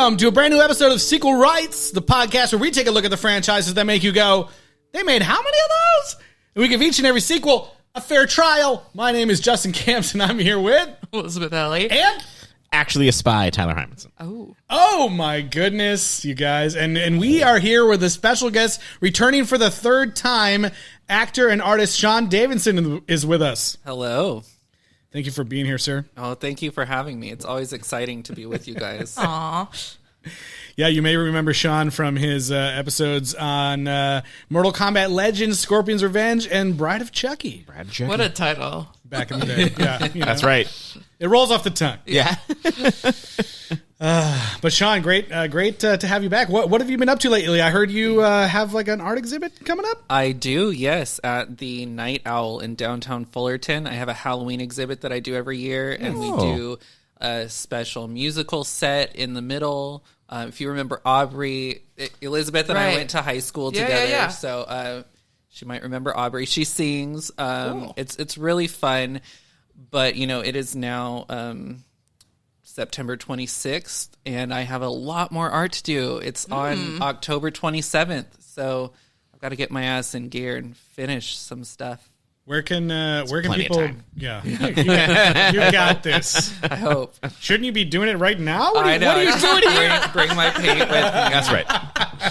Welcome to a brand new episode of Sequel Rights, the podcast where we take a look at the franchises that make you go, they made how many of those? And we give each and every sequel a fair trial. My name is Justin Camps, and I'm here with Elizabeth Ellie. And actually a spy, Tyler Hymanson. Oh my goodness, you guys. And we are here with a special guest returning for the third time. Actor and artist Sean Davidson is with us. Hello. Thank you for being here, sir. Oh, thank you for having me. It's always exciting to be with you guys. Aww. Yeah, you may remember Sean from his episodes on Mortal Kombat Legends, Scorpion's Revenge, and Bride of Chucky. What a title. Back in the day. Yeah, you know. That's right. It rolls off the tongue. Yeah. But Sean, great to have you back. What have you been up to lately? I heard you have like an art exhibit coming up. I do, yes, at the Night Owl in downtown Fullerton. I have a Halloween exhibit that I do every year, and we do a special musical set in the middle. If you remember Aubrey, Elizabeth and I went to high school together, so she might remember Aubrey. She sings. Cool. It's really fun, but you know, it is now September 26th, and I have a lot more art to do. It's on October 27th, so I've got to get my ass in gear and finish some stuff. Where can people? Time. Yeah, you got this. I hope. Shouldn't you be doing it right now? What I know. are you doing here? Bring my paint with me. That's right.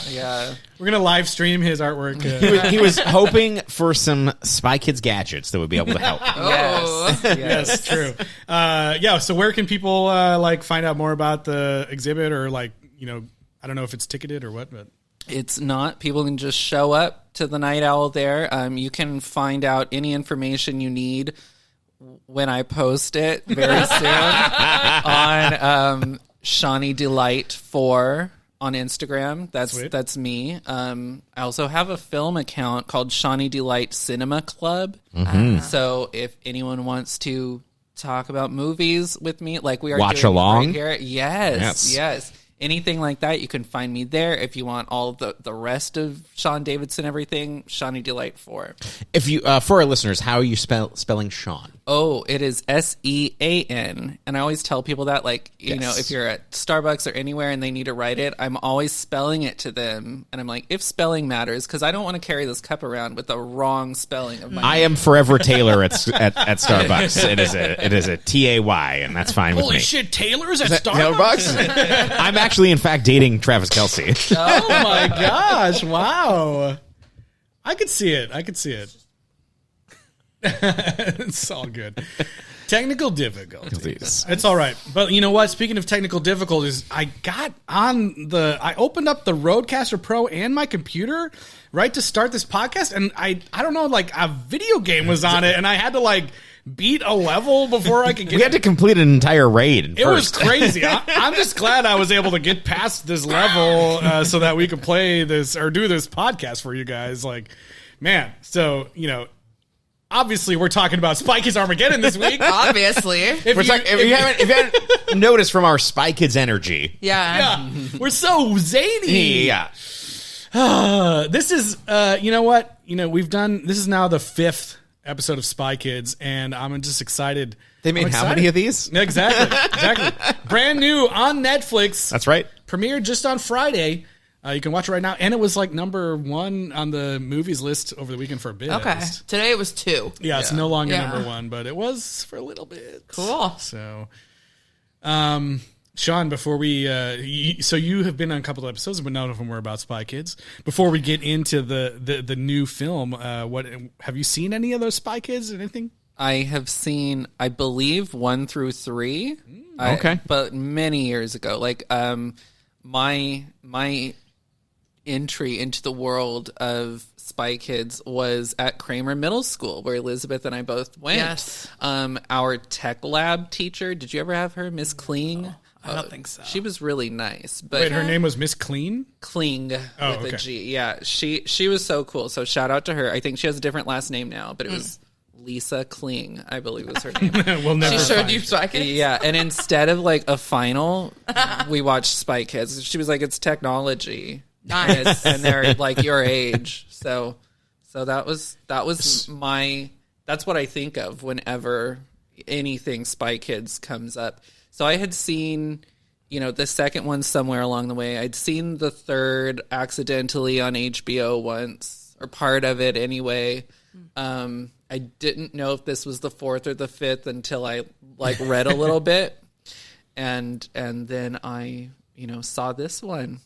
Yeah. We're gonna live stream his artwork. He was hoping for some Spy Kids gadgets that would be able to help. Yes. Yes, true. Yeah. So where can people like find out more about the exhibit, or like, you know, I don't know if it's ticketed or what, but It's not. People can just show up to the Night Owl there. You can find out any information you need when I post it very soon on Shawnee Delight 4 on Instagram. That's me. I also have a film account called Shawnee Delight Cinema Club. So if anyone wants to talk about movies with me, like we are Watch doing along? right here, yes. Anything like that, you can find me there. If you want all the rest of Sean Davidson, everything, Shawnee Delight 4. If you, for our listeners, how are you spelling Sean? Oh, it is Sean. And I always tell people that, like, you know, if you're at Starbucks or anywhere and they need to write it, I'm always spelling it to them. And I'm like, if spelling matters, because I don't want to carry this cup around with the wrong spelling of my name. I am forever Taylor at Starbucks. It is a T-A-Y, and that's fine with me. holy shit, Taylor's at Starbucks. I'm actually, in fact, dating Travis Kelce. Oh my gosh! Wow, I could see it. It's all good. Technical difficulties. It's all right. But you know what? Speaking of technical difficulties, I opened up the Rodecaster Pro and my computer right to start this podcast, and I don't know, like a video game was on it, and I had to like beat a level before I could get. We had to complete an entire raid. It was crazy. I'm just glad I was able to get past this level so that we could play this or do this podcast for you guys. Like, man. So, you know, obviously we're talking about Spy Kids Armageddon this week. Obviously. If you haven't noticed from our Spy Kids energy. Yeah. We're so zany. Yeah. This is, you know what? You know, this is now the 5th episode of Spy Kids, and I'm just excited. They made how many of these? Exactly. Brand new on Netflix. That's right. Premiered just on Friday. You can watch it right now, and it was like number 1 on the movies list over the weekend for a bit. Okay. Today it was 2. Yeah, it's no longer number 1, but it was for a little bit. Cool. So, Sean, before we, so you have been on a couple of episodes, but none of them were about Spy Kids. Before we get into the new film, what have you seen any of those Spy Kids? Anything? I have seen, I believe, 1 through 3. Okay. But many years ago. Like, my entry into the world of Spy Kids was at Kramer Middle School, where Elizabeth and I both went. Yes. Our tech lab teacher, did you ever have her, Miss Kling? I don't think so. She was really nice. But Wait, her name was Miss Clean? Kling with a G. Yeah, she was so cool. So shout out to her. I think she has a different last name now, but it was Lisa Kling, I believe was her name. We'll never She showed find you Spy Kids? Yeah, and instead of like a final, we watched Spy Kids. She was like, it's technology. Nice. And they're like your age. So that was my, that's what I think of whenever anything Spy Kids comes up. So I had seen the second one somewhere along the way. I'd seen the third accidentally on HBO once, or part of it anyway. I didn't know if this was the fourth or the fifth until I read a little bit, and then I saw this one.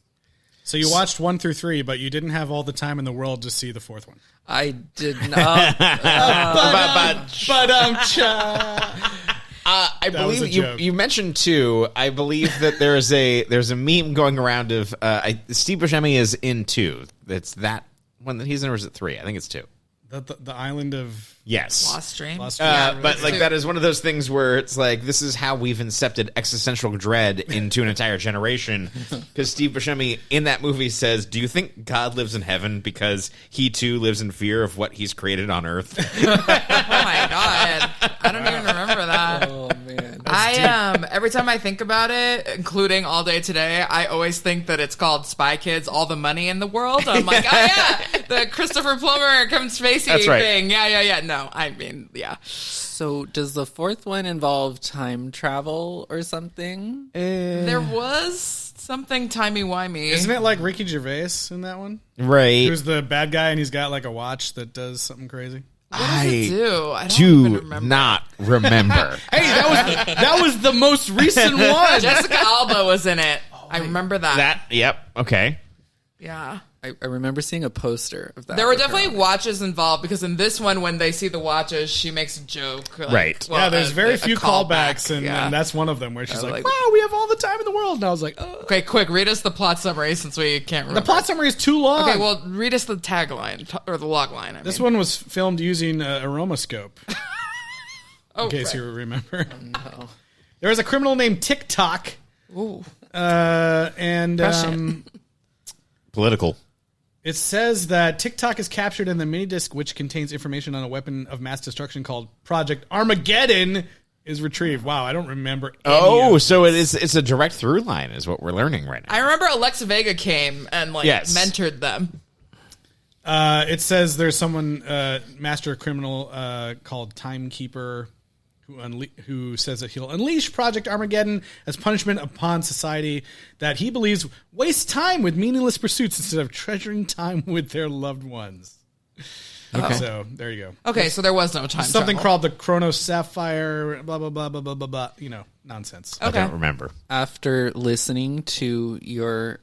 So you watched 1 through 3, but you didn't have all the time in the world to see the fourth one. I did not. I was a believe joke. you mentioned 2. I believe that there's a meme going around of Steve Buscemi is in 2. It's that one that he's in, or is it 3? I think it's 2. The island of Yes. Lost Stream. Lost But that is one of those things where it's like, this is how we've incepted existential dread into an entire generation. Because Steve Buscemi in that movie says, "Do you think God lives in heaven because he too lives in fear of what he's created on earth?" Oh my god, I don't even remember that. Oh man. Every time I think about it, including All Day Today, I always think that it's called Spy Kids, All the Money in the World. I'm like, oh yeah, the Christopher Plummer, Kevin Spacey That's right. thing. Yeah. No, I mean, yeah. So does the fourth one involve time travel or something? There was something timey-wimey. Isn't it like Ricky Gervais in that one? Right. Who's the bad guy and he's got like a watch that does something crazy? What does it do? I don't do even remember. not remember. Hey, that was the most recent one. Jessica Alba was in it. I remember that. Yep. Okay. Yeah. I remember seeing a poster of that. There were with her definitely on it. watches involved, because in this one, when they see the watches, she makes a joke. Like, Right. Yeah, there's very a few callback, callbacks, and yeah. that's one of them where she's like, like- "Wow, we have all the time in the world." And I was like, "Oh." Okay, quick, read us the plot summary since we can't remember. The plot summary is too long. Okay, well, read us the tagline, or the log line. This one was filmed using Aromascope, oh, in case right. you remember. No. There was a criminal named TikTok, Ooh. and Russian. Political. it says that TikTok is captured in the mini disc, which contains information on a weapon of mass destruction called Project Armageddon, is retrieved. Wow, I don't remember. Oh, so it's a direct through line is what we're learning right now. I remember Alexa Vega came and Yes. mentored them. It says there's someone, master criminal called Timekeeper, who says that he'll unleash Project Armageddon as punishment upon society that he believes wastes time with meaningless pursuits instead of treasuring time with their loved ones. Okay. So there you go. Okay, so there was no time Something travel. called the Chronos Sapphire, blah, blah, blah, blah, blah, blah, blah. Nonsense. I Okay. don't remember. After listening to your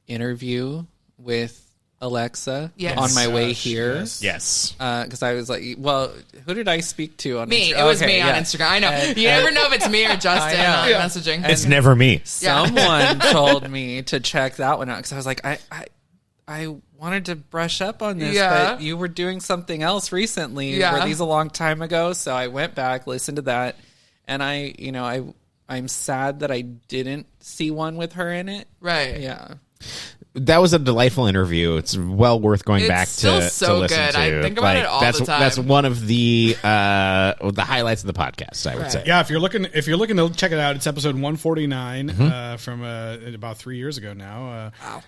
interview with Alexa Yes. on my way Yes, here, yes. Yes. because I was like, well, who did I speak to on Me. Instagram? It was Okay, me on yeah. Instagram. I know. You never know if it's me or Justin I know. messaging. It's never me. Someone told me to check that one out because I was like, I wanted to brush up on this, Yeah. but you were doing something else recently. Yeah. Were these a long time ago? So I went back, listened to that, and I'm sad that I didn't see one with her in it. Right. Yeah. That was a delightful interview. It's well worth going It's back still to so listen good. to. I think about it all the time. That's one of the highlights of the podcast, I would Right. say. Yeah, if you're looking to check it out, it's episode 149 from about 3 years ago now. Wow.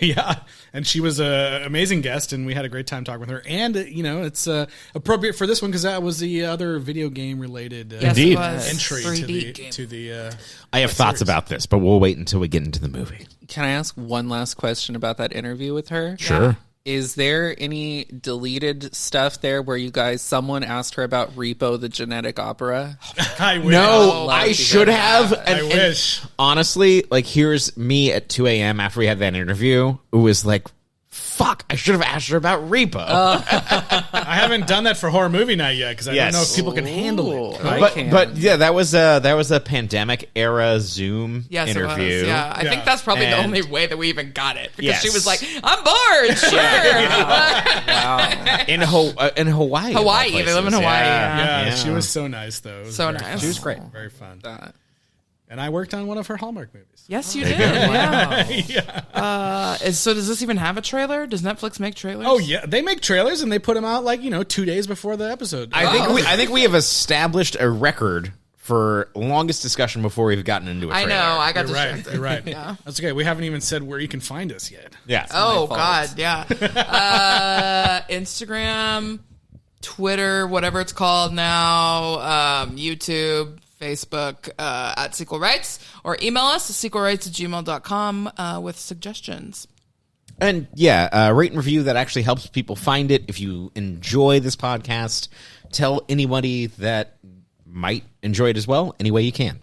Yeah, and she was an amazing guest, and we had a great time talking with her. And it's appropriate for this one because that was the other video game related Yes, Indeed. it was. entry 3D game. to the. I have thoughts about this, but we'll wait until we get into the movie. Can I ask one last question about that interview with her? Sure. Is there any deleted stuff there where someone asked her about Repo the Genetic Opera? I wish. No, love I to should hear have. that. And, I and wish. honestly, here's me at 2 a.m. after we had that interview. It was like, fuck, I should have asked her about Repo. I haven't done that for horror movie night yet because I don't know if Yes. people can handle it. I but can. yeah, that was a pandemic era Zoom Yes, interview. it was. Yeah, I Yeah. think that's probably the And- only way that we even got it because Yes. she was like, "I'm bored, sure." Wow. In Hawaii. of all Hawaii, they live in places. Hawaii, Yeah, Yeah. she was so nice though. It was So very nice. fun. She was great. Very fun. That. And I worked on one of her Hallmark movies. Yes, you did. Yeah. Yeah. So does this even have a trailer? Does Netflix make trailers? Oh yeah, they make trailers and they put them out 2 days before the episode. I think we have established a record for longest discussion before we've gotten into a I trailer. know. I got You're right. distracted. You're right. Yeah. That's okay. We haven't even said where you can find us yet. Yeah. Oh fault. God, yeah. Instagram, Twitter, whatever it's called now, YouTube, Facebook at Sequel Rights, or email us at sequelrights@gmail.com with suggestions. And rate and review. That actually helps people find it. If you enjoy this podcast, tell anybody that might enjoy it as well, any way you can.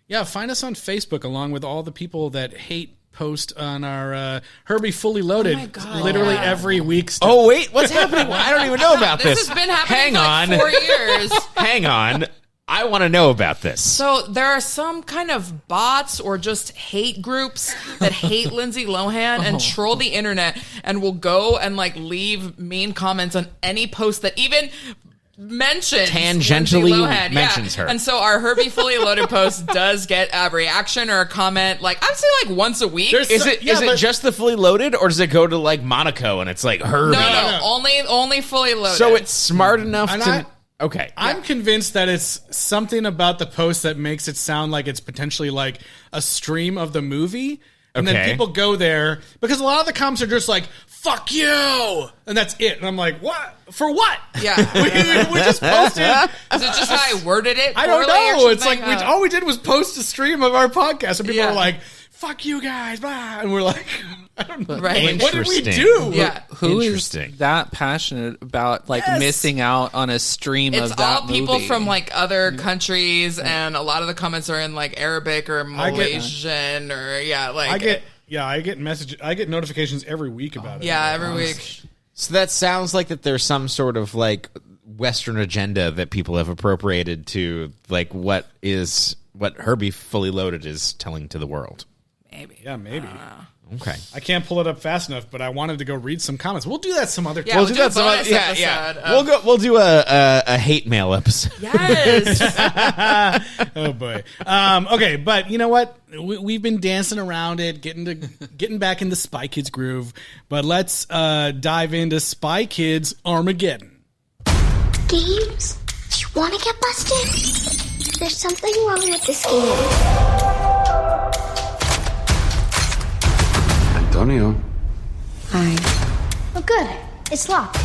Yeah, find us on Facebook along with all the people that hate post on our Herbie Fully Loaded literally every week. Oh, wait, what's happening? I don't even know about this. This has been happening for 4 years. Hang on. I want to know about this. So there are some kind of bots or just hate groups that hate Lindsay Lohan and troll the internet and will go and like leave mean comments on any post that even mentions tangentially Lindsay Lohan. mentions her. And so our Herbie Fully Loaded post does get a reaction or a comment, like I'd say like once a week. Is it just the Fully Loaded, or does it go to like Monaco and it's like Herbie? No. Only Fully Loaded. So it's smart enough to... Okay. I'm convinced that it's something about the post that makes it sound like it's potentially like a stream of the movie. And then people go there because a lot of the comments are just like, fuck you. And that's it. And I'm like, what? For what? Yeah. we just posted. Is it just how I worded it? I don't know. It's like all we did was post a stream of our podcast. And people are like, fuck you guys. Blah. And we're like, I don't know. Right. What did we do? Yeah. Who is that passionate about missing out on a stream of that movie? It's all people from like other countries, and a lot of the comments are in like Arabic or Malaysian I get notifications every week about it. Yeah, every week. So that sounds like that there's some sort of like Western agenda that people have appropriated to like what Herbie Fully Loaded is telling to the world. Maybe. Yeah, maybe. Okay. I can't pull it up fast enough, but I wanted to go read some comments. We'll do that some other time. Yeah, we'll do that some other episode. Yeah. We'll do a hate mail episode. Yes. Oh boy. Okay, but you know what? We've been dancing around it, getting back into Spy Kids groove. But let's dive into Spy Kids Armageddon. Games? You want to get busted? There's something wrong with this game. Antonio. Hi. Oh, good. It's locked.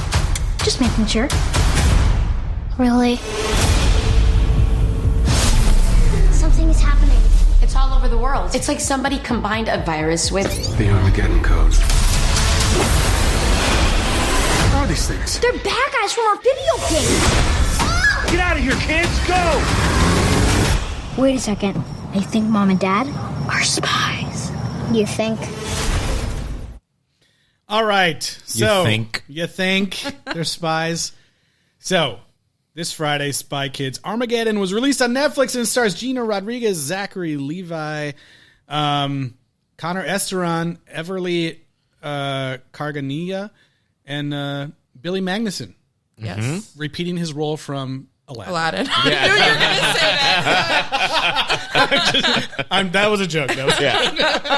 Just making sure. Really? Something is happening. It's all over the world. It's like somebody combined a virus with The Armageddon code. What are these things? They're bad guys from our video game. Get out of here, kids! Go! Wait a second. I think Mom and Dad are spies. You think? All right. So You think they're spies? So this Friday, Spy Kids Armageddon was released on Netflix and stars Gina Rodriguez, Zachary Levi, Connor Esteron, Everly Carganilla, and Billy Magnuson. Yes. Repeating his role from Aladdin. Yeah. I knew you were going to say that. That was a joke.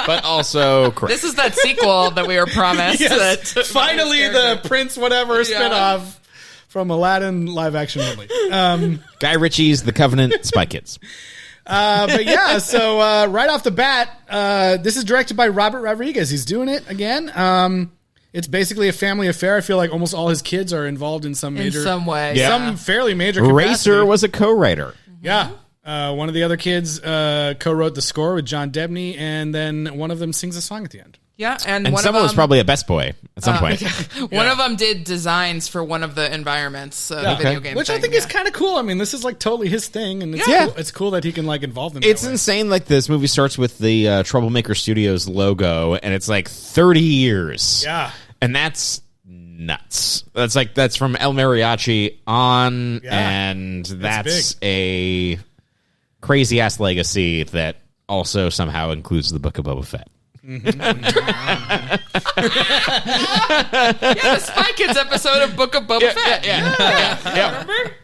But also correct. This is that sequel that we were promised. Yes. Finally, the Prince whatever spinoff from Aladdin live action only. Guy Ritchie's The Covenant, Spy Kids. But yeah, so right off the bat, this is directed by Robert Rodriguez. He's doing it again. It's basically a family affair. I feel like almost all his kids are involved in some way. Some fairly major capacity. Racer was a co-writer. Yeah. One of the other kids co-wrote the score with John Debney, and then one of them sings a song at the end. Yeah, and one someone was probably a best boy at some point. One of them did designs for one of the environments of the video game, which I think is kind of cool. I mean, this is like totally his thing, and it's cool that he can like involve them. It's insane. Like this movie starts with the Troublemaker Studios logo, and it's like 30 years. Yeah, and that's nuts. That's from El Mariachi on, and that's a crazy ass legacy that also somehow includes the Book of Boba Fett. The Spy Kids episode of Book of Boba Fett. Remember?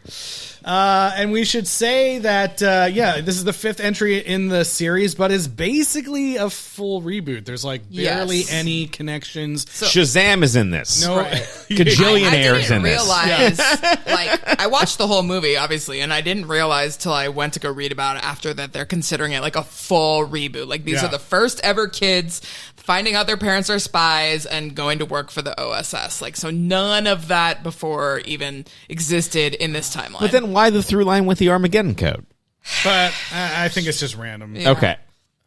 And we should say that, this is the fifth entry in the series, but is basically a full reboot. There's like barely any connections. So, Shazam is in this. No, Gajillionaire's in this. I didn't realize, I watched the whole movie, obviously, and I didn't realize till I went to go read about it after that they're considering it like a full reboot. Like these are the first ever kids finding out their parents are spies and going to work for the OSS. Like, so none of that before even existed in this timeline. But then why the through line with the Armageddon code? But I think it's just random. Yeah. Okay.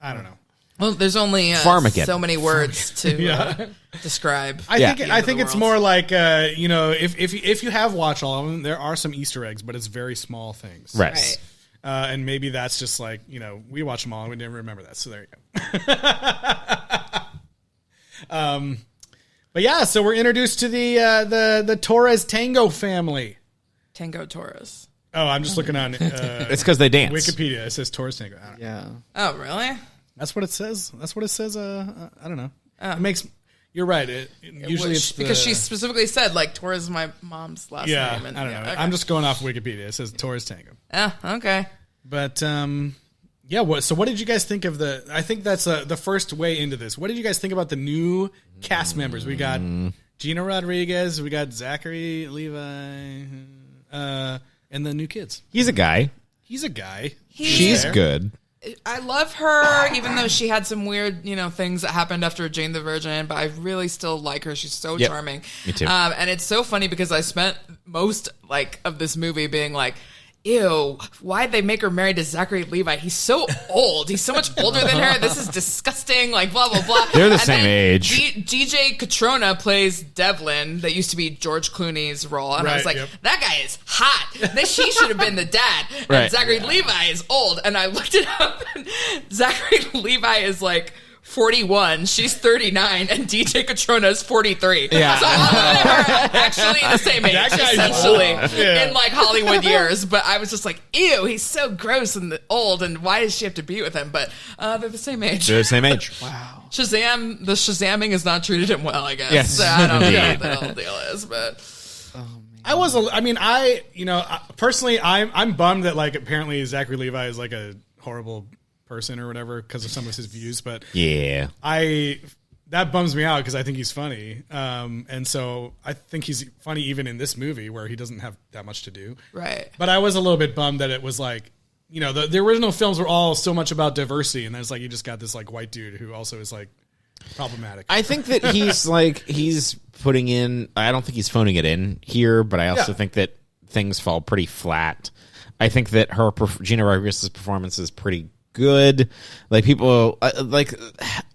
I don't know. Well, there's only Farmageddon. so many words to describe. I think it's more like if you have watched all of them, there are some Easter eggs, but it's very small things. Right. And maybe that's just like, we watch them all and we didn't remember that. So there you go. But yeah, so we're introduced to the Torres Tango family. Tango Torres. Oh, I'm just looking on. It's because they dance. Wikipedia. It says Torres Tango. I don't know. Yeah. Oh, really? That's what it says. That's what it says. I don't know. It makes. You're right. Usually it's because she specifically said like Torres is my mom's last name. And, I don't know. Okay. I'm just going off Wikipedia. It says Torres Tango. Oh, okay. But so what did you guys think of the? I think that's the first way into this. What did you guys think about the new cast members? We got Gina Rodriguez. We got Zachary Levi, and the new kids. He's a guy. He's a guy. She's good. I love her, even though she had some weird, things that happened after Jane the Virgin, but I really still like her. She's so charming. Me too. And it's so funny because I spent most of this movie being like, ew, why'd they make her married to Zachary Levi? He's so old. He's so much older than her. This is disgusting. Like, blah, blah, blah. They're the same age. DJ Catrona plays Devlin. That used to be George Clooney's role. And I was like, that guy is hot. She should have been the dad. And Zachary Levi is old. And I looked it up. And Zachary Levi is like 41, she's 39, and DJ Catrona is 43. Yeah. So all of them are actually the same age, essentially, in like Hollywood years. But I was just like, ew, he's so gross and old, and why does she have to be with him? But they're the same age. They're the same age. Wow. The Shazamming has not treated him well, I guess. Yes. So I don't know what the whole deal is, but... Personally, I'm bummed that like apparently Zachary Levi is like a horrible person or whatever because of some of his views, but that bums me out because I think he's funny, and so I think he's funny even in this movie where he doesn't have that much to do. Right. But I was a little bit bummed that it was like, the original films were all so much about diversity, and then it's like you just got this like white dude who also is like problematic. I think that he's putting in. I don't think he's phoning it in here, but I also think that things fall pretty flat. I think that Gina Rodriguez's performance is pretty good. Like people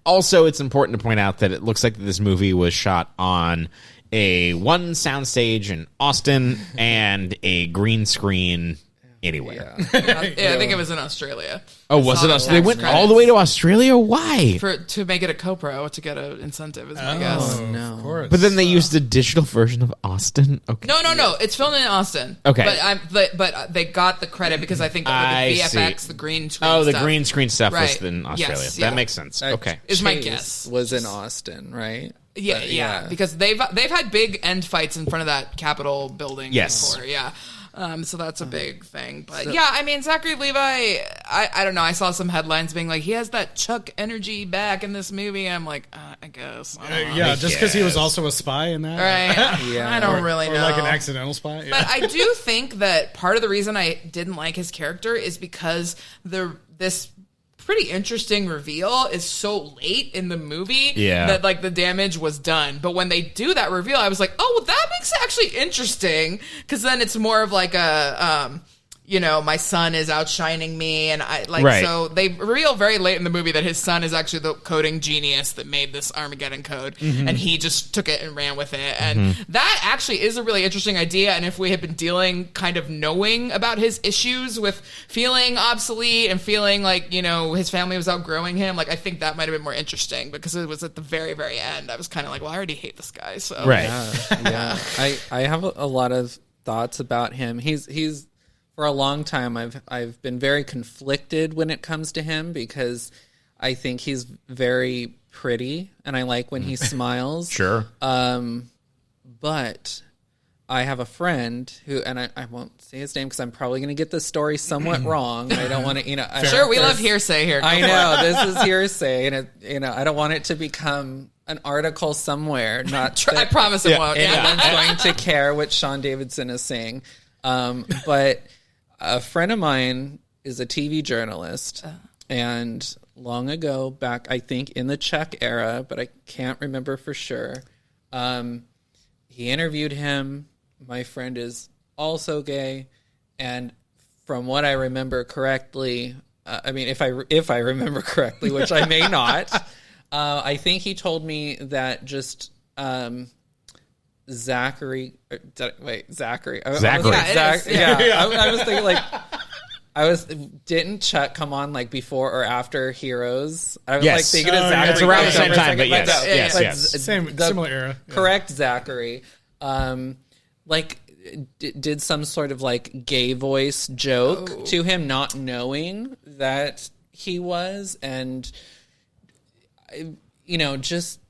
also it's important to point out that it looks like this movie was shot on one soundstage in Austin and a green screen anywhere. I think it was in Australia. Oh, was it Australia? They went all the way to Australia? Why? To make it a co-pro to get an incentive is my guess. Oh, no. Of course. But then they used a digital version of Austin? Okay. No. It's filmed in Austin. Okay. But they got the credit because I think that with the VFX, the green screen stuff. the green screen stuff was in Australia. Yes, that makes sense. Okay. Is my guess. Was in Austin, right? Yeah, because they've had big end fights in front of that Capitol building before. Yeah. So that's a big thing. But Zachary Levi, I don't know. I saw some headlines being like, he has that Chuck energy back in this movie. I'm like, I guess. Just because he was also a spy in that. Right. I don't really know. Or like an accidental spy. Yeah. But I do think that part of the reason I didn't like his character is because this pretty interesting reveal is so late in the movie that like the damage was done. But when they do that reveal, I was like, oh, well, that makes it actually interesting because then it's more of like a my son is outshining me, and so they reveal very late in the movie that his son is actually the coding genius that made this Armageddon code, and he just took it and ran with it, and that actually is a really interesting idea. And if we had been dealing kind of knowing about his issues with feeling obsolete and feeling like his family was outgrowing him, like I think that might have been more interesting because it was at the very, very end. I was kind of like, well, I already hate this guy, so yeah. I have a lot of thoughts about him. He's for a long time, I've been very conflicted when it comes to him because I think he's very pretty and I like when he smiles. Sure. But I have a friend who, and I won't say his name because I'm probably going to get this story somewhat wrong. I don't want to, Sure, we love hearsay here. I know this is hearsay, and I don't want it to become an article somewhere. I promise it won't. Anyone's going to care what Sean Davidson is saying. But a friend of mine is a TV journalist, and long ago, back I think in the Chuck era, but I can't remember for sure, he interviewed him. My friend is also gay, and from what I remember correctly, I mean, if I remember correctly, which I may not, I think he told me that just Zachary. Zachary. Zachary. I was thinking like. Didn't Chuck come on like before or after Heroes? I was like thinking of Zachary. It's around the same time, but yes, yes. Similar era. Yeah. Correct, Zachary. Did some sort of like gay voice joke to him, not knowing that he was, and just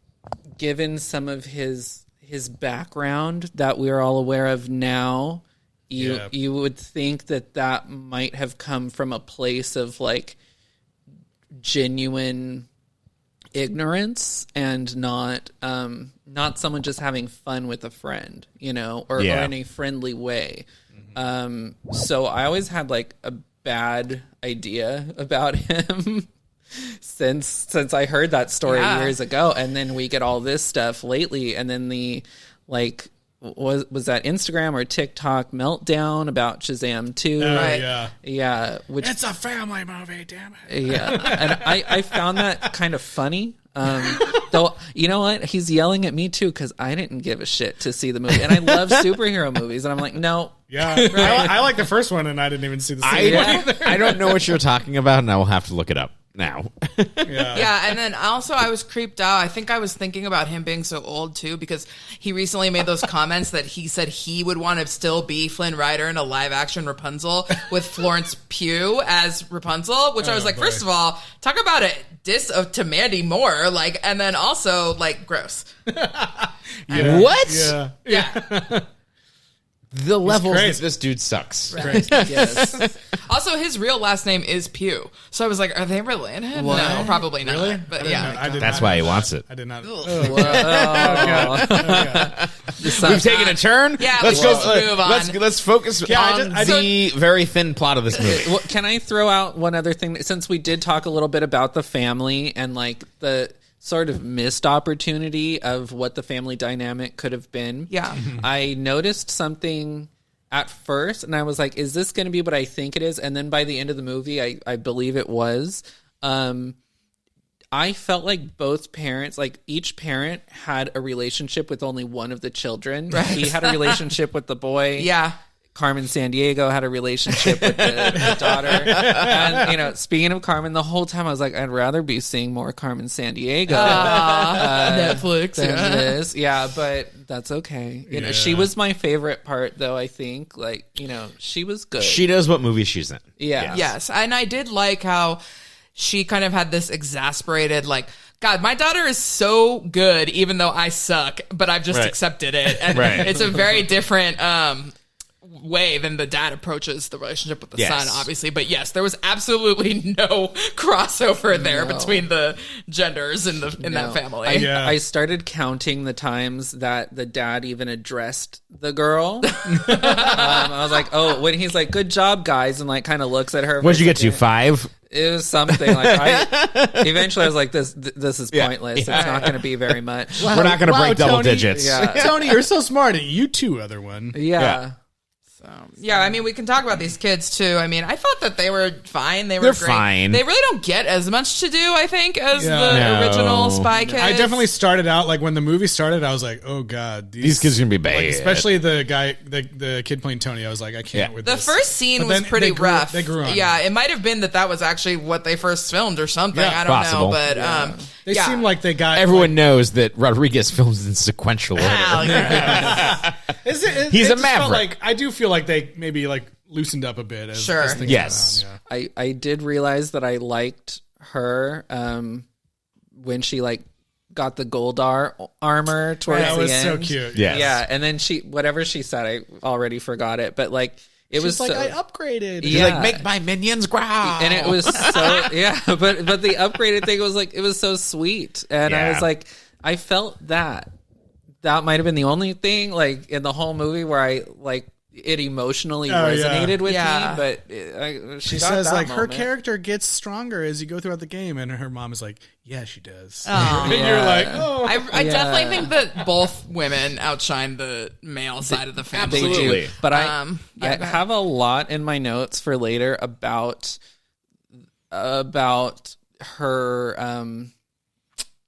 given some of his background that we're all aware of now. You would think that might have come from a place of like genuine ignorance and not someone just having fun with a friend, or in a friendly way. So I always had like a bad idea about him since I heard that story years ago, and then we get all this stuff lately, and then the like. Was that Instagram or TikTok meltdown about Shazam 2? Right. Yeah. Which, it's a family movie, damn it. Yeah. And I found that kind of funny. Though, you know what? He's yelling at me too because I didn't give a shit to see the movie. And I love superhero movies. And I'm like, no. Yeah. I like the first one and I didn't even see the second one either. I don't know what you're talking about, and I will have to look it up now. Yeah, and then also I was creeped out. I think I was thinking about him being so old too, because he recently made those comments that he said he would want to still be Flynn Rider in a live action Rapunzel with Florence Pugh as Rapunzel, which I was like, first of all, talk about a diss to Mandy Moore, like, and then also like gross. What? Yeah. The levels that this dude sucks. Right. Yes. Also, his real last name is Pugh. So I was like, are they related? What? No, probably not. Really? But yeah. That's why he wants it. I did not. We've taken a turn. Yeah, let's move on. Let's focus on the very thin plot of this movie. Well, can I throw out one other thing? Since we did talk a little bit about the family and like the sort of missed opportunity of what the family dynamic could have been. Yeah. I noticed something at first and I was like, is this going to be what I think it is? And then by the end of the movie, I believe it was. I felt like both parents, like each parent had a relationship with only one of the children. Right. He had a relationship with the boy. Yeah. Carmen Sandiego had a relationship with the daughter. And, speaking of Carmen, the whole time I was like, I'd rather be seeing more Carmen Sandiego. Netflix. Than this. Yeah, but that's okay. She was my favorite part, though, I think. Like, she was good. She knows what movie she's in. Yeah. Yes. And I did like how she kind of had this exasperated, like, God, my daughter is so good, even though I suck, but I've just accepted it. And it's a very different way than the dad approaches the relationship with the son, obviously. But yes, there was absolutely no crossover there between the genders in that family. I started counting the times that the dad even addressed the girl. I was like, oh, when he's like, good job, guys, and like kind of looks at her. What'd you get to, 5? It was something like eventually I was like, this is pointless. It's not going to be very much. We're not going to break double Tony. digits. Yeah. Tony, you're so smart. You too, other one. Yeah. Yeah, I mean, we can talk about these kids too. I mean, I thought that they were fine. They're great. Fine. They really don't get as much to do, I think, as the original Spy Kids. I definitely started out, like, when the movie started, I was like, oh, God. These kids are going to be bad. Like, especially the guy, the kid playing Tony. I was like, I can't with the this. first scene But was then pretty they grew- rough. They grew on Yeah, me. it might have been that was actually what they first filmed or something. Yeah, I don't possible. know. But They seem like they got... Everyone knows that Rodriguez films in sequential order. He's a just felt maverick. like, I do feel like they maybe, like, loosened up a bit. As things Yes. went on, yeah. I did realize that I liked her when she like got the Goldar armor towards That the was end. so cute. Yes. Yeah, and then whatever she said, I already forgot it, but like it was She's like, so, I upgraded. He's Yeah. like, make my minions growl. and it was so but the upgraded thing was like it was so sweet, and I was like, I felt that might have been the only thing like in the whole movie where I like it emotionally resonated with Yeah. me, but She got says that like her moment. character gets stronger as you go throughout the game, and her mom is like, "Yeah, she does." Oh. And you're like, "Oh, I definitely think that both women outshine the male side of the family. They Absolutely. do. But I go ahead. have a lot in my notes for later about her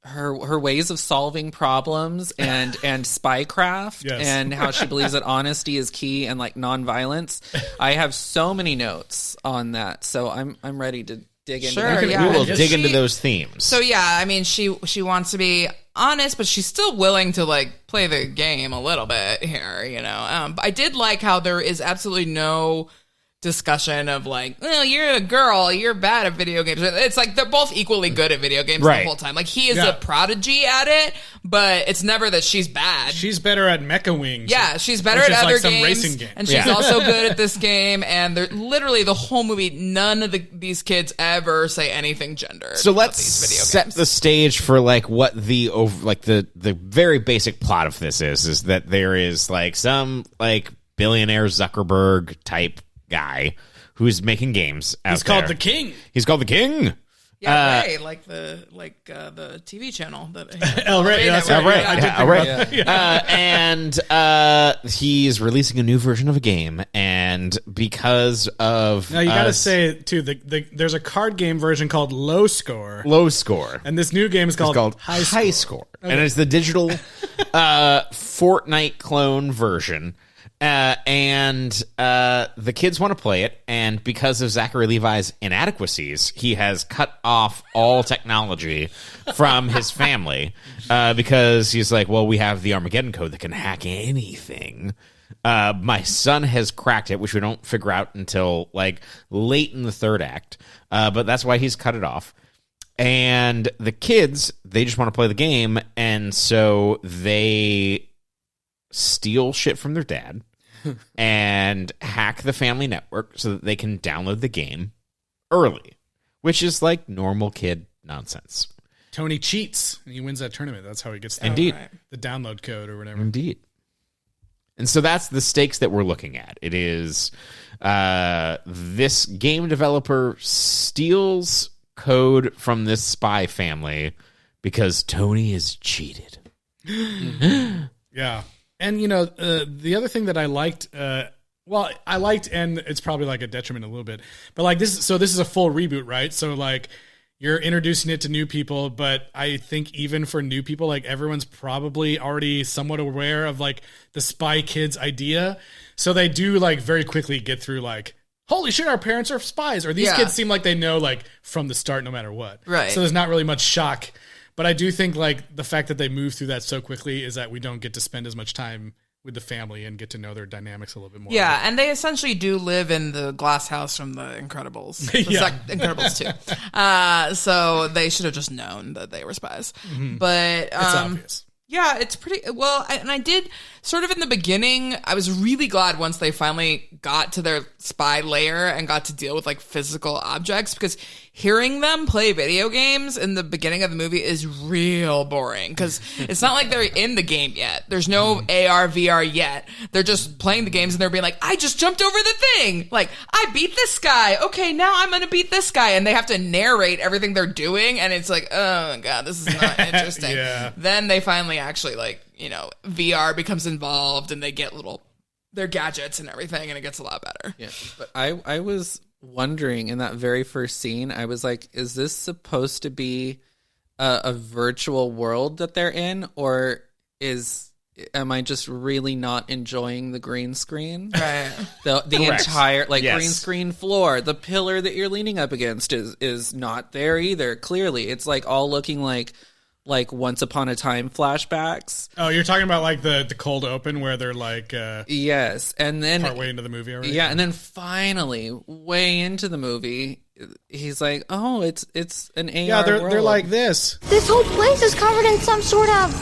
her ways of solving problems and spycraft Yes. and how she believes that honesty is key and like nonviolence. I have so many notes on that, so I'm ready to dig into Sure, that. yeah. We will She- dig into those themes. So yeah, I mean, she wants to be honest, but she's still willing to like play the game a little bit here, you know. But I did like how there is absolutely no discussion of like, well, you're a girl, you're bad at video games. It's like they're both equally good at video games Right. the whole time. Like he is Yeah. a prodigy at it, but it's never that she's bad. she's better at Mecha Wings." Yeah, she's better Which at is other like some games, racing game. and she's Yeah. also good at this game. And they're literally the whole movie. None of these kids ever say anything gendered. So about let's these video set games. the stage for like what the very basic plot of this is that there is like some like billionaire Zuckerberg type guy who's making games out He's called there. the King. He's called the King. Yeah, Ray, like the TV channel that El Rey, yeah, that's Network. right. Right, I did think and he's releasing a new version of a game, and because of Now you got to say too, there's a card game version called Low Score, low score, and this new game is called, High Score. And it's the digital Fortnite clone version. And the kids want to play it, and because of Zachary Levi's inadequacies, he has cut off all technology from his family because he's like, well, we have the Armageddon code that can hack anything. My son has cracked it, which we don't figure out until like late in the third act, but that's why he's cut it off. And the kids, they just want to play the game, and so they steal shit from their dad and hack the family network so that they can download the game early, which is like normal kid nonsense. Tony cheats and he wins that tournament. That's how he gets the, Indeed. the download code or whatever. Indeed. And so that's the stakes that we're looking at. It is this game developer steals code from this spy family because Tony is cheated. Yeah. And, you know, the other thing that I liked, and it's probably like a detriment a little bit, but like this is a full reboot, right? So like you're introducing it to new people, but I think even for new people, like everyone's probably already somewhat aware of like the Spy Kids idea. So they do like very quickly get through like, holy shit, our parents are spies. Or these kids seem like they know like from the start no matter what. Right. So there's not really much shock. But I do think like the fact that they move through that so quickly is that we don't get to spend as much time with the family and get to know their dynamics a little bit more. Yeah, and they essentially do live in the glass house from the Incredibles. Yeah. Incredibles 2. So they should have just known that they were spies. But It's obvious. yeah, it's pretty well. And I did sort of in the beginning, I was really glad once they finally got to their spy lair and got to deal with like physical objects, because hearing them play video games in the beginning of the movie is real boring, because it's not like they're in the game yet. There's no AR, VR yet. They're just playing the games and they're being like, I just jumped over the thing. Like, I beat this guy. Okay, now I'm going to beat this guy. And they have to narrate everything they're doing. And it's like, oh my God, this is not interesting. Yeah. Then they finally actually like, you know, VR becomes involved and they get their gadgets and everything, and it gets a lot better. Yeah, but I was wondering in that very first scene, I was like, is this supposed to be a virtual world that they're in, or am I just really not enjoying the green screen? Right. The entire Yes. green screen floor, the pillar that you're leaning up against is not there either. Clearly, it's like all looking like Once Upon a Time flashbacks. Oh, you're talking about like the cold open where they're like Yes, and then partway into the movie already? yeah, and then finally, way into the movie, he's like, "Oh, it's an AR." Yeah, they're world. like this. This whole place is covered in some sort of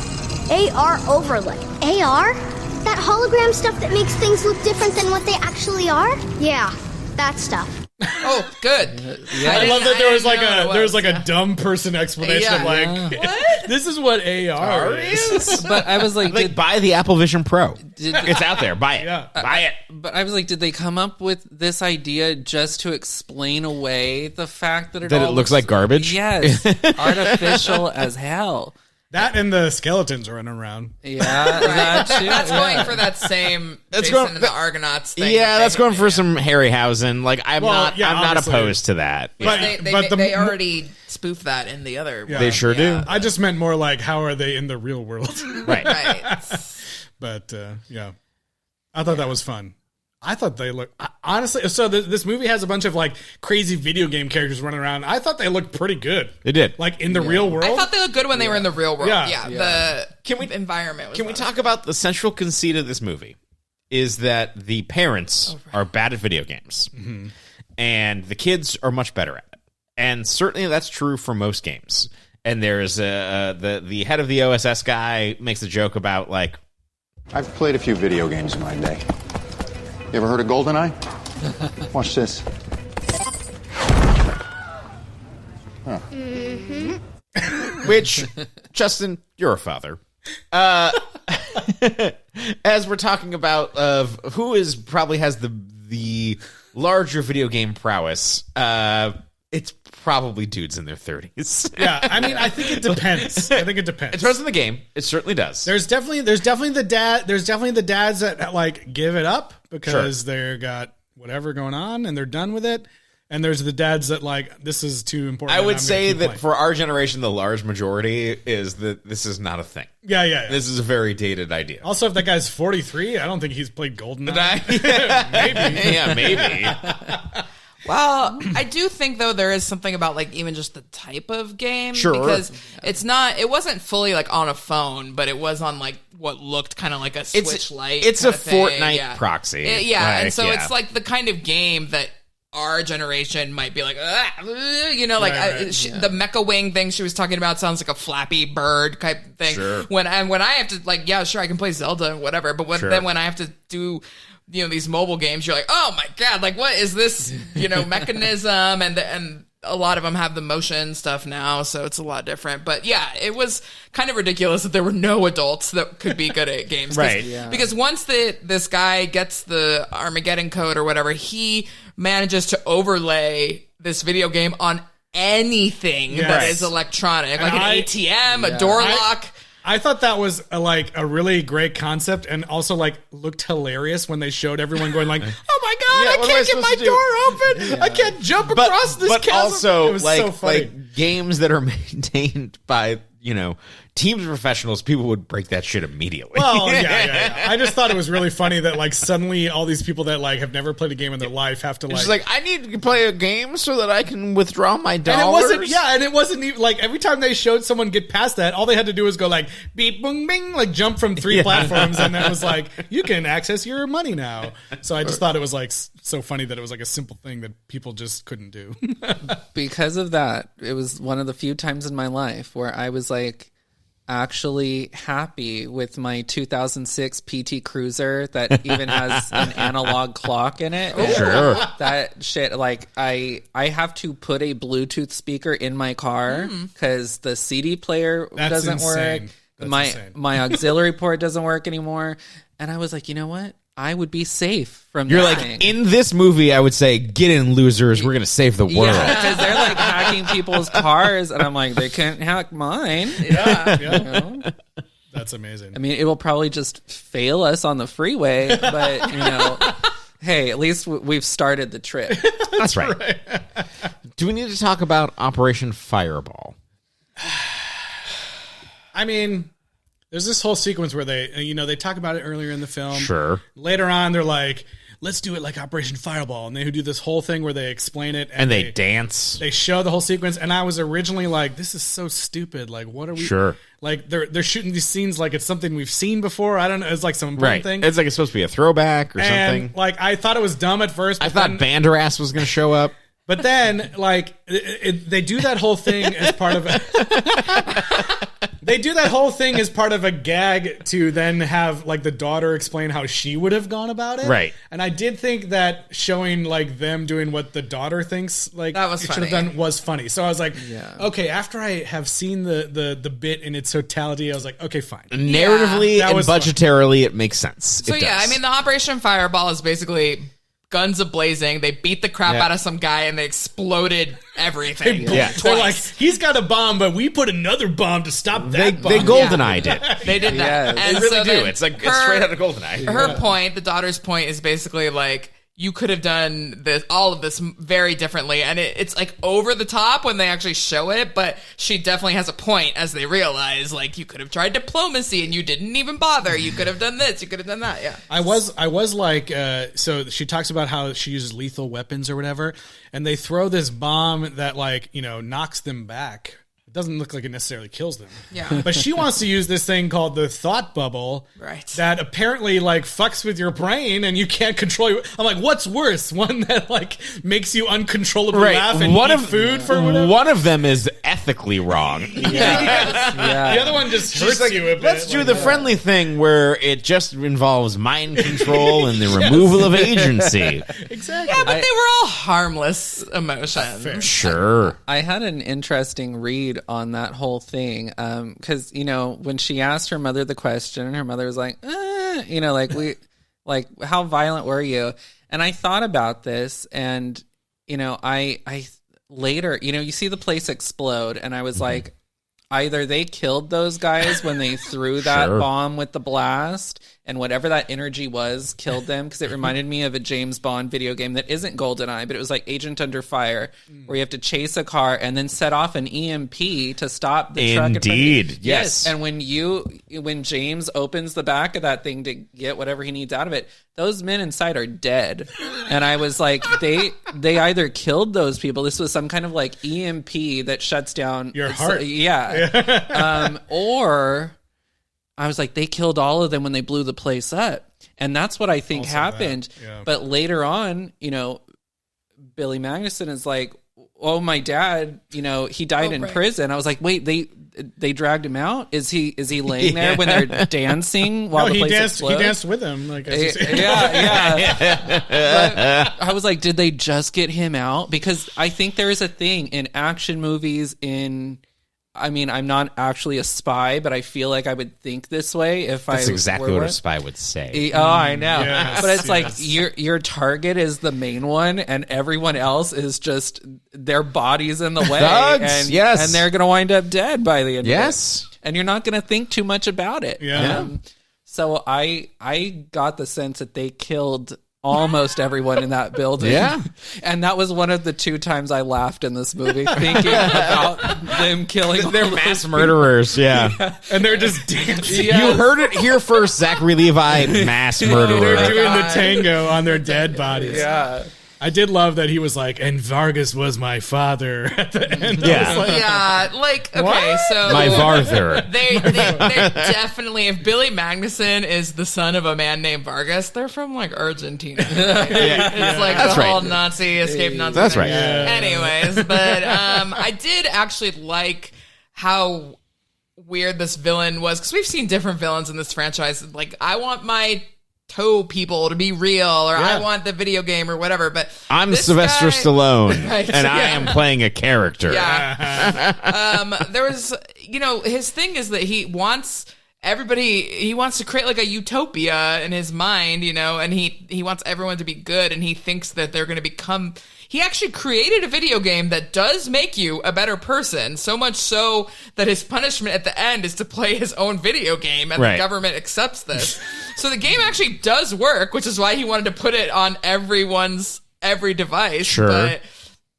AR overlay. AR? That hologram stuff that makes things look different than what they actually are? Yeah, that stuff. Oh, good. I love that there was like a dumb person explanation of like, what? This is what AR is. But I was like, buy the Apple Vision Pro. It's out there. Buy it. Yeah. Buy it. But I was like, did they come up with this idea just to explain away the fact that it looks like garbage? Yes, artificial as hell. That and the skeletons running around. Yeah, that too. That's yeah. going for that same Jason and the Argonauts thing. Yeah, that's going for some Harryhausen. Like I'm not opposed to that. They already spoofed that in the other. They sure do. I just meant more like, how are they in the real world? Right. But yeah, I thought that was fun. I thought they looked, honestly, so this movie has a bunch of like crazy video game characters running around. I thought they looked pretty good. They did. Like in the real world. I thought they looked good when they were in the real world. Yeah. The environment was Can we talk about the central conceit of this movie? Is that the parents are bad at video games. Mm-hmm. And the kids are much better at it. And certainly that's true for most games. And there's the head of the OSS guy makes a joke about like, I've played a few video games in my day. You ever heard of GoldenEye? Watch this. Huh. Mm-hmm. Which, Justin, you're a father. As we're talking about of who is probably has the larger video game prowess, it's probably dudes in their 30s. Yeah, I mean, I think it depends. It depends. It depends on the game. It certainly does. There's definitely the dads that like give it up because they got whatever going on and they're done with it. And there's the dads that like, this is too important. I would say that for our generation, the large majority is that this is not a thing. Yeah. This is a very dated idea. Also, if that guy's 43, I don't think he's played GoldenEye. Maybe. Yeah, maybe. Well, I do think though there is something about like even just the type of game, sure, because it wasn't fully like on a phone, but it was on like what looked kind of like a Switch Lite. It's a Fortnite proxy, and so it's like the kind of game that our generation might be like, the Mecha Wing thing she was talking about sounds like a Flappy Bird type thing. Sure. When I have to like, yeah, sure, I can play Zelda and whatever, but then when I have to do these mobile games, you're like, oh my god, like what is this mechanism, and a lot of them have the motion stuff now, so it's a lot different. But yeah, it was kind of ridiculous that there were no adults that could be good at games, right? Because once this guy gets the Armageddon code or whatever, he manages to overlay this video game on anything that is electronic, like an ATM, a door lock. I thought that was a really great concept, and also like looked hilarious when they showed everyone going like, "Oh my god, I can't get my door open! I can't jump across this chasm." But also, it was so funny. Like games that are maintained by teams of professionals, people would break that shit immediately. Well, yeah. I just thought it was really funny that like suddenly all these people that like have never played a game in their life have to like. It's like, I need to play a game so that I can withdraw my dollars. And it wasn't even like every time they showed someone get past that, all they had to do was go like beep boom bing, like jump from 3 platforms, and that was like, you can access your money now. So I just thought it was like so funny that it was like a simple thing that people just couldn't do. Because of that, it was one of the few times in my life where I was like actually happy with my 2006 PT Cruiser that even has an analog clock in it. Sure. That shit, like I have to put a Bluetooth speaker in my car because the CD player doesn't work. My auxiliary port doesn't work anymore. And I was like, you know what? I would be safe from You're that like, thing. in this movie, I would say, get in, losers. We're going to save the world. Yeah, because they're like hacking people's cars, and I'm like, they can't hack mine. Yeah. That's amazing. I mean, it will probably just fail us on the freeway, but, hey, at least we've started the trip. That's right. Do we need to talk about Operation Fireball? I mean, there's this whole sequence where they talk about it earlier in the film. Sure. Later on, they're like, let's do it like Operation Fireball. And they do this whole thing where they explain it. And they dance. They show the whole sequence. And I was originally like, this is so stupid. Like, what are we... Sure. Like, they're shooting these scenes like it's something we've seen before. I don't know. It's like some important thing. It's like it's supposed to be a throwback or something. Like, I thought it was dumb at first. I thought Banderass was going to show up. But then, like, they do that whole thing as part of it. They do that whole thing as part of a gag to then have like the daughter explain how she would have gone about it. Right. And I did think that showing like them doing what the daughter thinks like That was it should have funny. done was funny. So I was like, Yeah. okay, after I have seen the bit in its totality, I was like, okay, fine. Narratively That and was fun. budgetarily, it makes sense. So It yeah, does. I mean, the Operation Fireball is basically guns a-blazing. They beat the crap out of some guy and they exploded everything. Yeah. They're like, he's got a bomb, but we put another bomb to stop they that bomb. GoldenEyed it. They did that. Yes. And They really so do. then It's like it's straight out of GoldenEye. Her point, the daughter's point, is basically like, you could have done all of this very differently, and it's like over the top when they actually show it, but she definitely has a point as they realize, like, you could have tried diplomacy and you didn't even bother. You could have done this, you could have done that. Yeah. I was like, so she talks about how she uses lethal weapons or whatever, and they throw this bomb that like, knocks them back. It doesn't look like it necessarily kills them. Yeah. But she wants to use this thing called the thought bubble. Right. That apparently like fucks with your brain and you can't control it. I'm like, what's worse? One that like makes you uncontrollably laugh and eat food for whatever? One of them is ethically wrong. The other one just hurts Like, you a bit. let's do like, the friendly thing where it just involves mind control and the removal of agency. Exactly. Yeah, but they were all harmless emotions. Sure. I had an interesting read on that whole thing because when she asked her mother the question, her mother was like, like how violent were you? And I thought about this, and I later, you see the place explode, and I was like, either they killed those guys when they threw that Sure. bomb with the blast, and whatever that energy was killed them, because it reminded me of a James Bond video game that isn't GoldenEye, but it was like Agent Under Fire, where you have to chase a car and then set off an EMP to stop the truck. Indeed, yes. And when James opens the back of that thing to get whatever he needs out of it, those men inside are dead. And I was like, they either killed those people. This was some kind of like EMP that shuts down Your heart. Or I was like, they killed all of them when they blew the place up. And that's what I think Also happened. that, yeah. But later on, Billy Magnuson is like, oh, my dad, he died in right. prison. I was like, wait, they dragged him out? Is he laying there when they're dancing while the place explodes? He danced with him. Like, as you say. Yeah. But I was like, did they just get him out? Because I think there is a thing in action movies I'm not actually a spy, but I feel like I would think this way if That's I exactly were what one. a spy would say. Oh, I know. Yes, But it's like yes. your target is the main one, and everyone else is just their body's in the way. Thugs, yes. And they're going to wind up dead by the end Yes. of it. And you're not going to think too much about it. Yeah. So I got the sense that they killed almost everyone in that building. Yeah. And that was one of the 2 times I laughed in this movie, thinking about them killing all They're those mass murderers, yeah. And they're just dancing. Yes. You heard it here first, Zachary Levi, mass They're murderer. doing the tango on their dead bodies. Yeah. I did love that he was like, and Vargas was my father at the end. I Yeah. was like, Yeah, like, okay, so My Varther. They're definitely, if Billy Magnuson is the son of a man named Vargas, they're from like Argentina. Right? It's like That's the right. whole Nazi escape Nazi. That's thing. right. Yeah. Anyways, but I did actually like how weird this villain was, because we've seen different villains in this franchise. Like, I want my toe people to be real, or I want the video game or whatever, but I'm this Sylvester guy- Stallone, Right, and I yeah. am playing a character. Yeah. There was, his thing is that he wants to create like a utopia in his mind, and he wants everyone to be good, and he thinks that they're going to become. He actually created a video game that does make you a better person, so much so that his punishment at the end is to play his own video game, and Right. the government accepts this. So the game actually does work, which is why he wanted to put it on every device. Sure.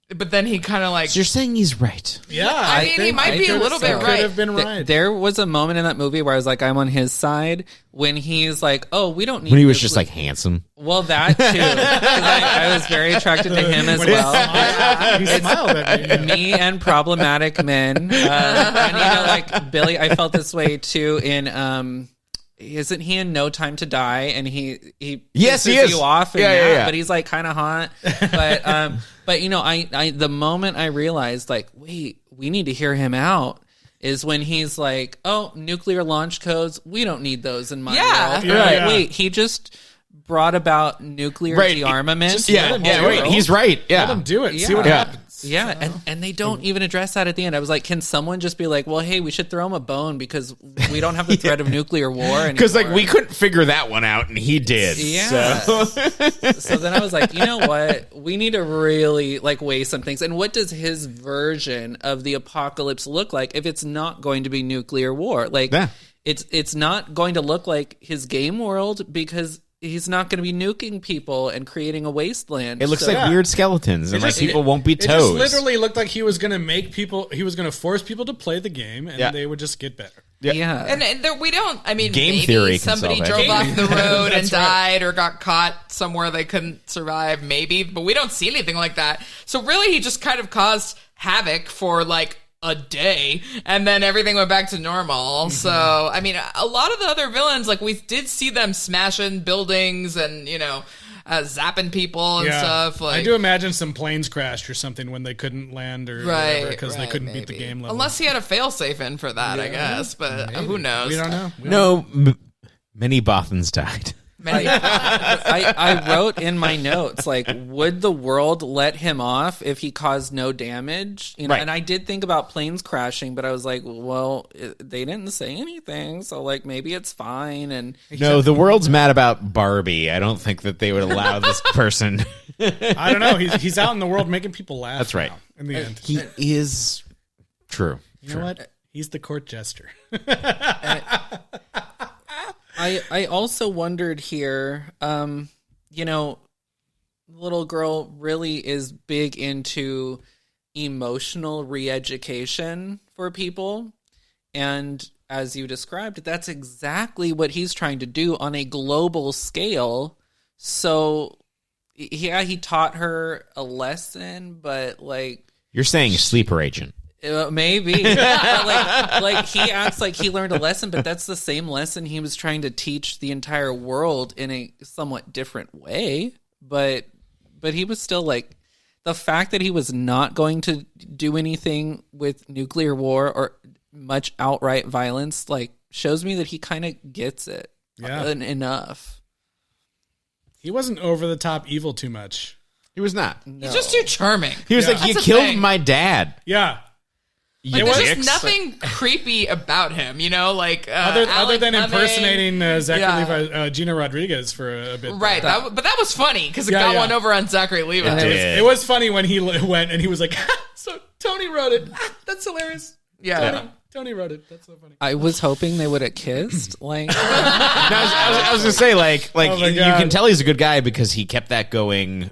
But then he kind of like. So you're saying he's right. yeah. I mean, he might be a little bit Could right. have been right. There was a moment in that movie where I was like, I'm on his side, when he's like, oh, we don't need When he was this- just like handsome. well, that too. 'Cause I was very attracted to him as well. He smiled at me. Me and problematic men. And like Billy, I felt this way too in isn't he in No Time to Die? And he Yes, he pisses is. you off in Yeah, that, yeah. but he's like kind of hot. But I the moment I realized like, wait, we need to hear him out, is when he's like, "Oh, nuclear launch codes, we don't need those in my Yeah. world." Yeah, yeah. Wait, he just brought about nuclear dearmament. just let him do it. he's right. Yeah. Let them do it. See Yeah. what Yeah. happens. Yeah, and they don't even address that at the end. I was like, can someone just be like, well, hey, we should throw him a bone because we don't have the threat of nuclear war anymore. Because like we couldn't figure that one out, and he did. Yeah. So then I was like, you know what? We need to really like weigh some things. And what does his version of the apocalypse look like if it's not going to be nuclear war? Like, it's not going to look like his game world because he's not going to be nuking people and creating a wasteland. It looks like weird skeletons, and just- like people won't be It just toes. literally looked like he was going to make people. He was going to force people to play the game, and they would just get better. Yeah. And there, we don't. I mean, Game maybe theory can somebody solve it. drove off the road and That's right. died, or got caught somewhere they couldn't survive. Maybe, but we don't see anything like that. So really, he just kind of caused havoc for like a day, and then everything went back to normal. So I mean, a lot of the other villains, like we did see them smashing buildings and zapping people and stuff. Like I do imagine some planes crashed or something when they couldn't land or whatever because they couldn't beat the game level. Unless he had a failsafe in for that, I guess. But who knows? We don't know. Many Bothans died. I wrote in my notes, like, would the world let him off if he caused no damage? Right. And I did think about planes crashing, but I was like, well, they didn't say anything, so like maybe it's fine. And No, the world's mad about Barbie. I don't think that they would allow this person. I don't know. He's out in the world making people laugh. That's right. now, in the end, He is true. you know what? He's the court jester. I also wondered here, little girl really is big into emotional re-education for people. And as you described, that's exactly what he's trying to do on a global scale. So, yeah, he taught her a lesson, but like... You're saying sleeper agent. Maybe. like he acts like he learned a lesson, but that's the same lesson he was trying to teach the entire world in a somewhat different way. But he was still like, the fact that he was not going to do anything with nuclear war or much outright violence, like, shows me that he kind of gets it enough. He wasn't over the top evil too much. He was not. He's just too charming. He was like, you That's the killed thing. my dad. Yeah. Like, there's just nothing creepy about him, like other than Alec impersonating Fleming. Zachary Gina Rodriguez for a bit. Right, but that was funny because it got one over on Zachary Levi. It was funny when he went and he was like, so Tony wrote it. That's hilarious. Yeah. Tony wrote it. That's so funny. I was hoping they would have kissed. Like, I was gonna say, like Oh my you God. can tell he's a good guy because he kept that going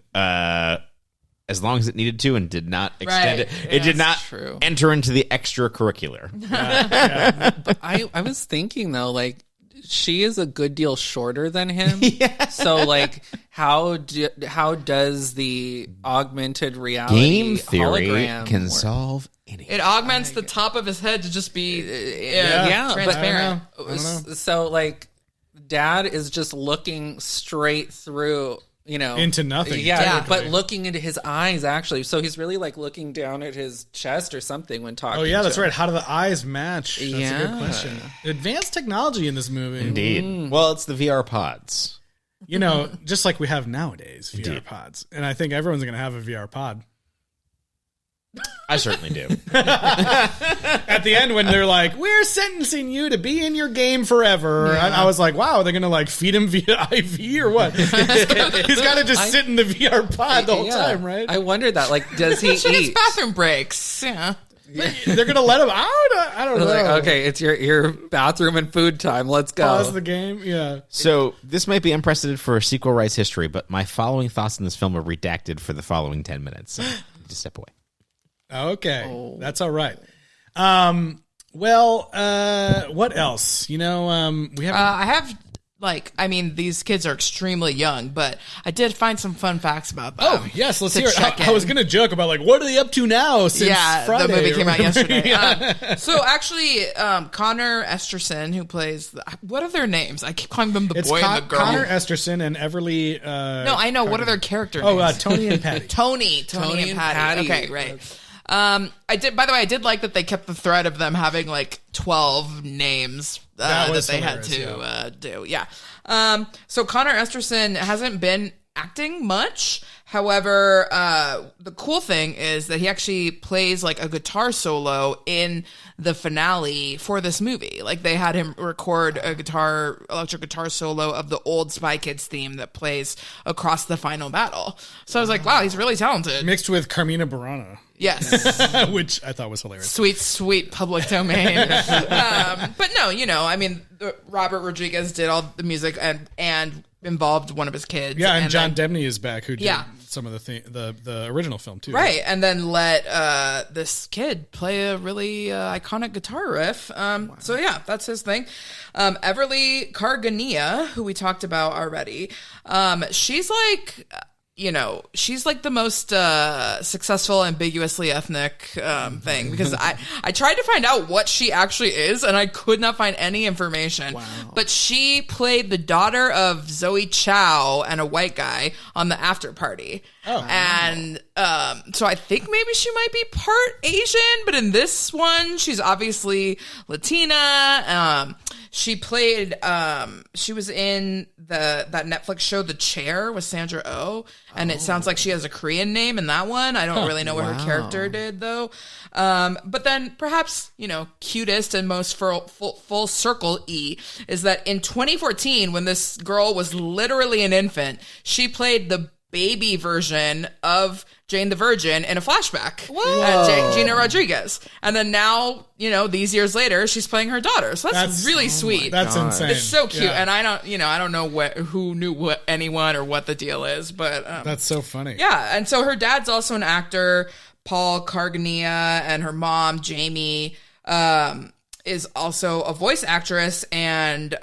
as long as it needed to and did not extend it. It did not true. enter into the extracurricular. But I was thinking though, like, she is a good deal shorter than him. So like, how does the augmented reality Game theory hologram can work? solve anything. It augments the top of his head to just be Yeah, transparent. I don't know. So like, Dad is just looking straight through, Into nothing. Yeah, technically. but looking into his eyes actually. So he's really like looking down at his chest or something when talking. Oh yeah, that's to him. right. How do the eyes match? That's a Yeah. good question. Advanced technology in this movie. Indeed. Well, it's the VR pods. Just like we have nowadays, VR Indeed. pods. And I think everyone's going to have a VR pod. I certainly do. At the end when they're like, we're sentencing you to be in your game forever. And I was like, wow, they're going to like feed him via IV or what? He's got to just sit in the VR pod the whole time, right? I wonder that. Like, does he He gets eat? bathroom breaks. Yeah. They're going to let him out? I don't know. Like, okay, it's your bathroom and food time. Let's go. Pause the game. Yeah. So this might be unprecedented for sequel rights history, but my following thoughts on this film are redacted for the following 10 minutes. So I need to step away. Okay. That's all right. What else? We have I have these kids are extremely young, but I did find some fun facts about them. Oh, yes, let's to hear it. check I was in. going to joke about, like, what are they up to now since Friday? the movie or came out whatever? yesterday. So actually, Connor Esterson, who plays... what are their names? I keep calling them the It's boy and the girl. Connor Esterson and Everly... No, I know. What are their character Oh, names? Tony and Patty. Tony and Patty. Patty. Okay, right. I did. By the way, I did like that they kept the thread of them having like 12 names that they had to do. Yeah. So Connor Esterson hasn't been acting much. However, the cool thing is that he actually plays like a guitar solo in the finale for this movie. Like they had him record a electric guitar solo of the old Spy Kids theme that plays across the final battle. So I was like, wow, he's really talented. Mixed with Carmina Burana. Yes. Which I thought was hilarious. Sweet public domain. But no, I mean, Robert Rodriguez did all the music and involved one of his kids. Yeah, and John Debney is back, who did some of the original film too. Right, and then let this kid play a really iconic guitar riff. So yeah, that's his thing. Everly Kargania, who we talked about already, she's like... she's like the most successful, ambiguously ethnic thing, because I tried to find out what she actually is, and I could not find any information. Wow. But she played the daughter of Zoe Chow and a white guy on the after party. Oh. And so I think maybe she might be part Asian, but in this one, she's obviously Latina. She played, she was in that Netflix show, The Chair, with Sandra Oh, and it sounds like she has a Korean name in that one. I don't really know what her character did, though. But then perhaps, cutest and most full circle is that in 2014, when this girl was literally an infant, she played the baby version of Jane the Virgin in a flashback at Gina Rodriguez. And then now, these years later, she's playing her daughter. So that's really sweet. That's insane. It's so cute. Yeah. And I don't know who knew anyone or what the deal is, but that's so funny. Yeah. And so her dad's also an actor, Paul Kargania, and her mom, Jamie, is also a voice actress and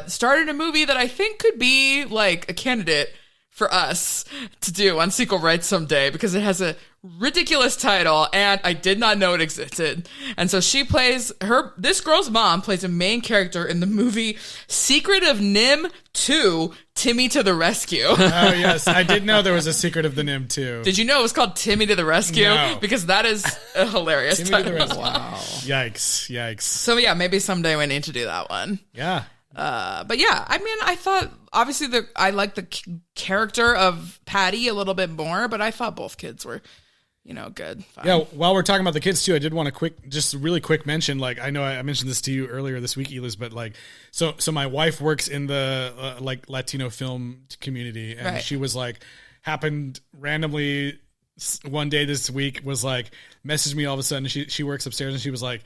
starred in a movie that I think could be like a candidate for us to do on Sequel Rights someday, because it has a ridiculous title and I did not know it existed. And so this girl's mom plays a main character in the movie Secret of Nim 2, Timmy to the Rescue. Oh yes, I did know there was a Secret of the Nim 2. Did you know it was called Timmy to the Rescue? No. Because that is a hilarious Timmy title. to the Rescue. Wow. Yikes. So yeah, maybe someday we need to do that one. Yeah. But yeah, I mean, I thought obviously I like the character of Patty a little bit more, but I thought both kids were, good. Fine. Yeah. While we're talking about the kids too, I did want to really quick mention, like, I know I mentioned this to you earlier this week, Elis, but like, so my wife works in the like Latino film community, and she was like, happened randomly one day this week, was like, messaged me all of a sudden. She works upstairs, and she was like,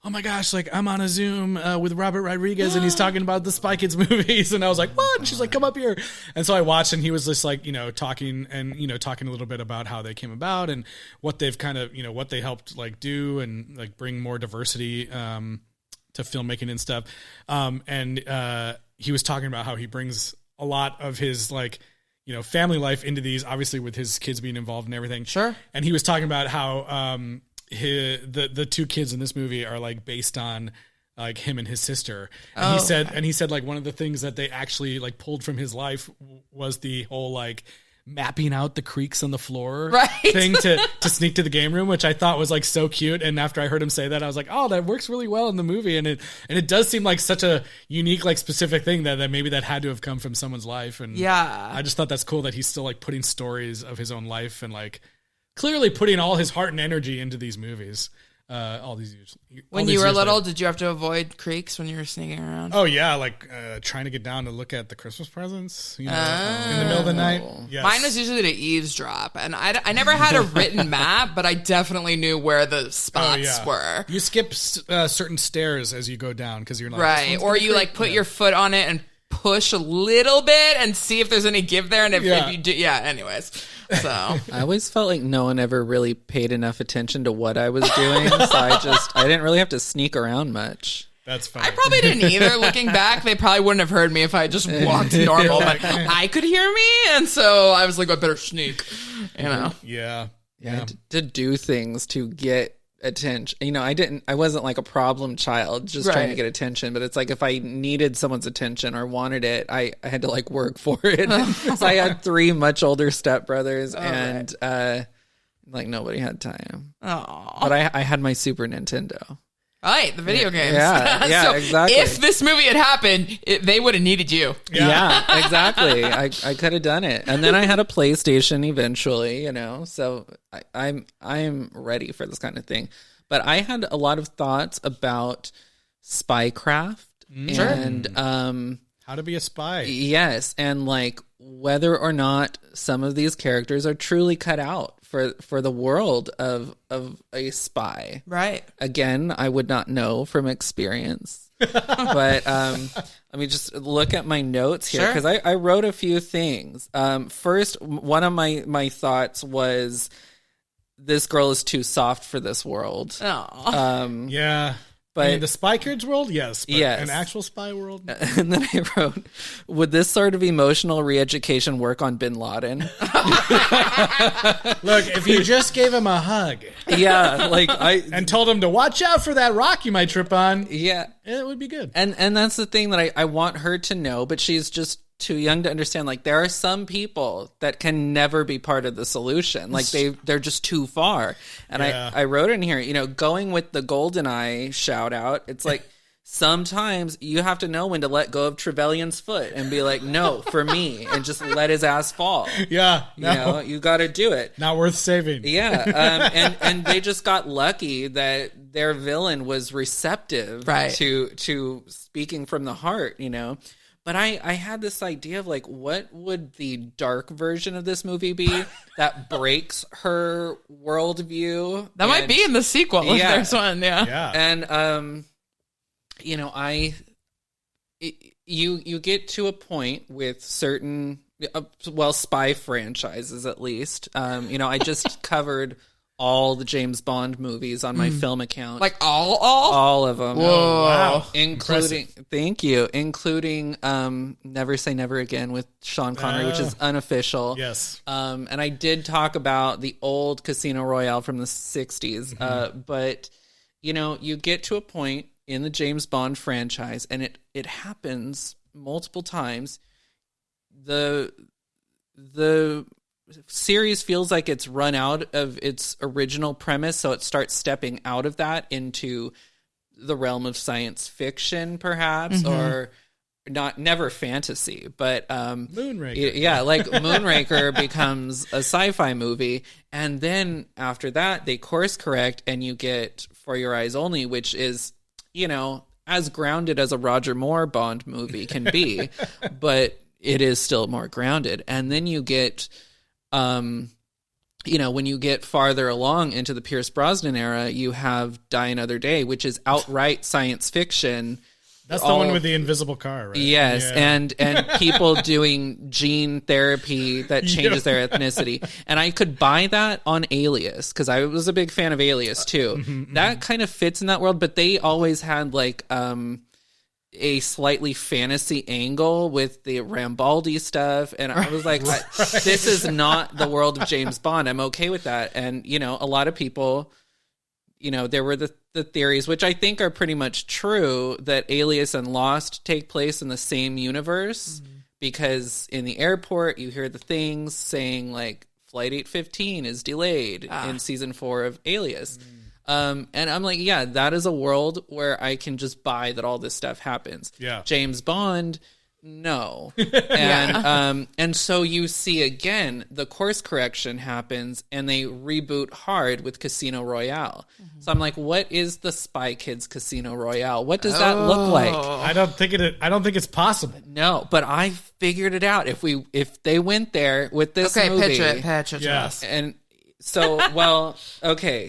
oh my gosh, like, I'm on a Zoom with Robert Rodriguez and he's talking about the Spy Kids movies. And I was like, what? And she's like, come up here. And so I watched, and he was just like, talking a little bit about how they came about and what they've kind of, what they helped like do and like bring more diversity to filmmaking and stuff. And he was talking about how he brings a lot of his like, family life into these, obviously with his kids being involved and everything. Sure. And he was talking about how, the two kids in this movie are like based on like him and his sister, and he said like one of the things that they actually like pulled from his life was the whole like mapping out the creaks on the floor thing to sneak to the game room, which I thought was like so cute. And after I heard him say that, I was like, oh, that works really well in the movie. And it does seem like such a unique, like specific thing that maybe that had to have come from someone's life. And yeah, I just thought that's cool that he's still like putting stories of his own life and like clearly putting all his heart and energy into these movies. All these years. When you were little, did you have to avoid creeks when you were sneaking around? Oh yeah, like trying to get down to look at the Christmas presents, in the middle of the night. Yes. Mine was usually to eavesdrop, and I never had a written map, but I definitely knew where the spots were. You skip certain stairs as you go down because you're not right, or you like put your foot on it and push a little bit and see if there's any give there, and if you do, anyways. So I always felt like no one ever really paid enough attention to what I was doing, so I didn't really have to sneak around much. That's funny. I probably didn't either. Looking back, they probably wouldn't have heard me if I just walked normal, but I could hear me, and so I was like, I better sneak, Yeah. I had to do things to get attention. I wasn't like a problem child just trying to get attention, but it's like if I needed someone's attention or wanted it, I had to like work for it. So I had 3 much older stepbrothers, and Like nobody had time. Oh, But I had my Super Nintendo. right, the video games. Yeah, So exactly. If this movie had happened, they would have needed you. Yeah, exactly. I could have done it. And then I had a PlayStation eventually, so I'm ready for this kind of thing. But I had a lot of thoughts about spycraft and how to be a spy. yes, and like whether or not some of these characters are truly cut out for the world of a spy. Right. Again, I would not know from experience. But let me just look at my notes here because I wrote a few things. First, one of my thoughts was this girl is too soft for this world. Oh. Yeah. But In the Spy Kids world, yes. But Yes. an actual spy world? and then I wrote, would this sort of emotional re-education work on Bin Laden? Look, if you just gave him a hug Yeah, like and told him to watch out for that rock you might trip on, yeah. it would be good. And that's the thing that I want her to know, but she's just too young to understand. Like there are some people that can never be part of the solution. Like they're just too far. And Yeah. I wrote in here, going with the GoldenEye shout out, it's like sometimes you have to know when to let go of Trevelyan's foot and be like, no, for me, and just let his ass fall. Yeah. No, You got to do it. not worth saving. Yeah, and they just got lucky that their villain was receptive Right. to speaking from the heart, But I had this idea of like, what would the dark version of this movie be that breaks her worldview? That might be in the sequel if Yeah. there's one. Yeah. Yeah. And you get to a point with certain spy franchises at least. I just covered all the James Bond movies on my film account. Like all? All of them. Whoa. Wow. Including, thank you, including Never Say Never Again with Sean Connery, which is unofficial. Yes. And I did talk about the old Casino Royale from the 60s. But, you get to a point in the James Bond franchise, and it happens multiple times. The series feels like it's run out of its original premise, so it starts stepping out of that into the realm of science fiction, perhaps, or never fantasy, but Moonraker. Yeah, like Moonraker becomes a sci-fi movie, and then after that they course correct, and you get For Your Eyes Only, which is as grounded as a Roger Moore Bond movie can be, but it is still more grounded. And then you get when you get farther along into the Pierce Brosnan era, you have Die Another Day, which is outright science fiction. That's the one with the invisible car, right? Yes, Yeah. and people doing gene therapy that changes their ethnicity. And I could buy that on Alias, because I was a big fan of Alias too. That kind of fits in that world, but they always had like a slightly fantasy angle with the Rambaldi stuff, and I was like, this is not the world of James Bond. I'm okay with that. And a lot of people, there were the theories, which I think are pretty much true, that Alias and Lost take place in the same universe, because in the airport you hear the things saying like Flight 815 is delayed in season 4 of Alias. And I'm like, yeah, that is a world where I can just buy that all this stuff happens. Yeah. James Bond, no. And so you see again, the course correction happens, and they reboot hard with Casino Royale. So I'm like, what is the Spy Kids Casino Royale? What does that look like? I don't think it's possible. No, but I figured it out. If they went there with this movie, pitch it to Yeah. us. and so,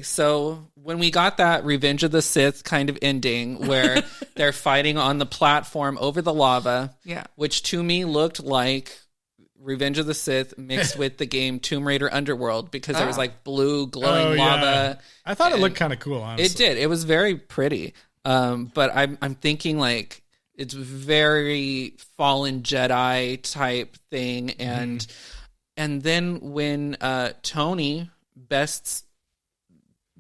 so when we got that Revenge of the Sith kind of ending where they're fighting on the platform over the lava, which to me looked like Revenge of the Sith mixed with the game Tomb Raider Underworld, because there was like blue glowing lava. I thought it looked kind of cool, honestly. It did. It was very pretty. But I'm thinking like it's very Fallen Jedi type thing, and then when Tony bests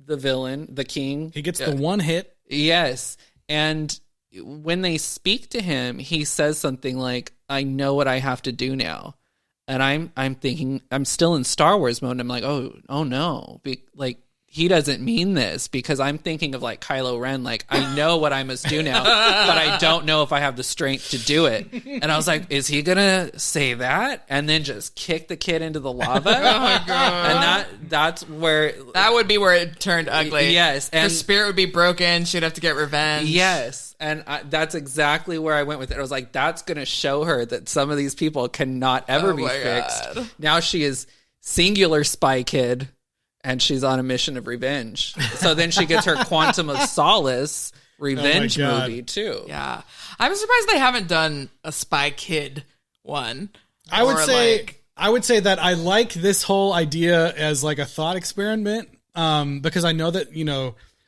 the villain, the king, He gets the one hit. yes, and when they speak to him, he says something like, "I know what I have to do now." And I'm thinking, I'm still in Star Wars mode. And I'm like, oh no. He doesn't mean this, because I'm thinking of like Kylo Ren, like I know what I must do now, but I don't know if I have the strength to do it. And I was like, is he gonna say that and then just kick the kid into the lava? Oh my god! And that's where that would be where it turned ugly. Yes, and her spirit would be broken. She'd have to get revenge. Yes, and that's exactly where I went with it. I was like, that's gonna show her that some of these people cannot ever be fixed. God. Now she is singular Spy Kid. And she's on a mission of revenge. So then she gets her Quantum of Solace revenge movie, too. Yeah. I'm surprised they haven't done a Spy Kid one. I would say that I like this whole idea as like a thought experiment, because I know that,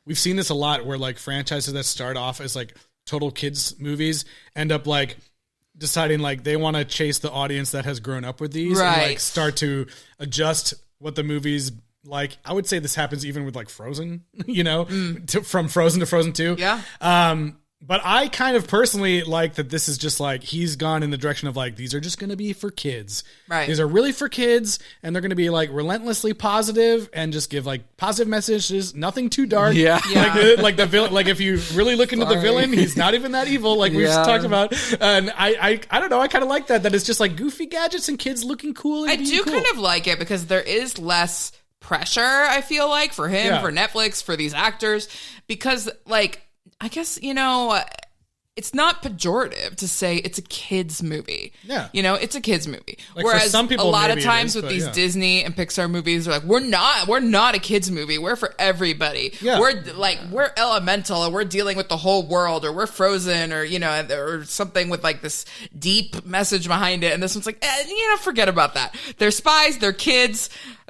we've seen this a lot where like franchises that start off as like total kids movies end up like deciding like they want to chase the audience that has grown up with these and like start to adjust what the movie's like. I would say this happens even with like Frozen, from Frozen to Frozen 2. Yeah. But I kind of personally like that this is just like, he's gone in the direction of like, these are just going to be for kids. Right. These are really for kids, and they're going to be like relentlessly positive and just give like positive messages, nothing too dark. Yeah. Like the villain, like if you really look into the villain, he's not even that evil. Like we've talked about. And I don't know. I kind of like that it's just like goofy gadgets and kids looking cool. And I do kind of like it because there is less pressure, I feel like, for him, for Netflix, for these actors, because like, I guess, it's not pejorative to say it's a kid's movie. Yeah. It's a kid's movie. Like whereas some people, a lot of maybe times it is, with these yeah. Disney and Pixar movies, they're like, we're not a kid's movie. We're for everybody. Yeah. We're Elemental, and we're dealing with the whole world, or we're Frozen, or, or something with like this deep message behind it. And this one's like, forget about that. They're spies, they're kids.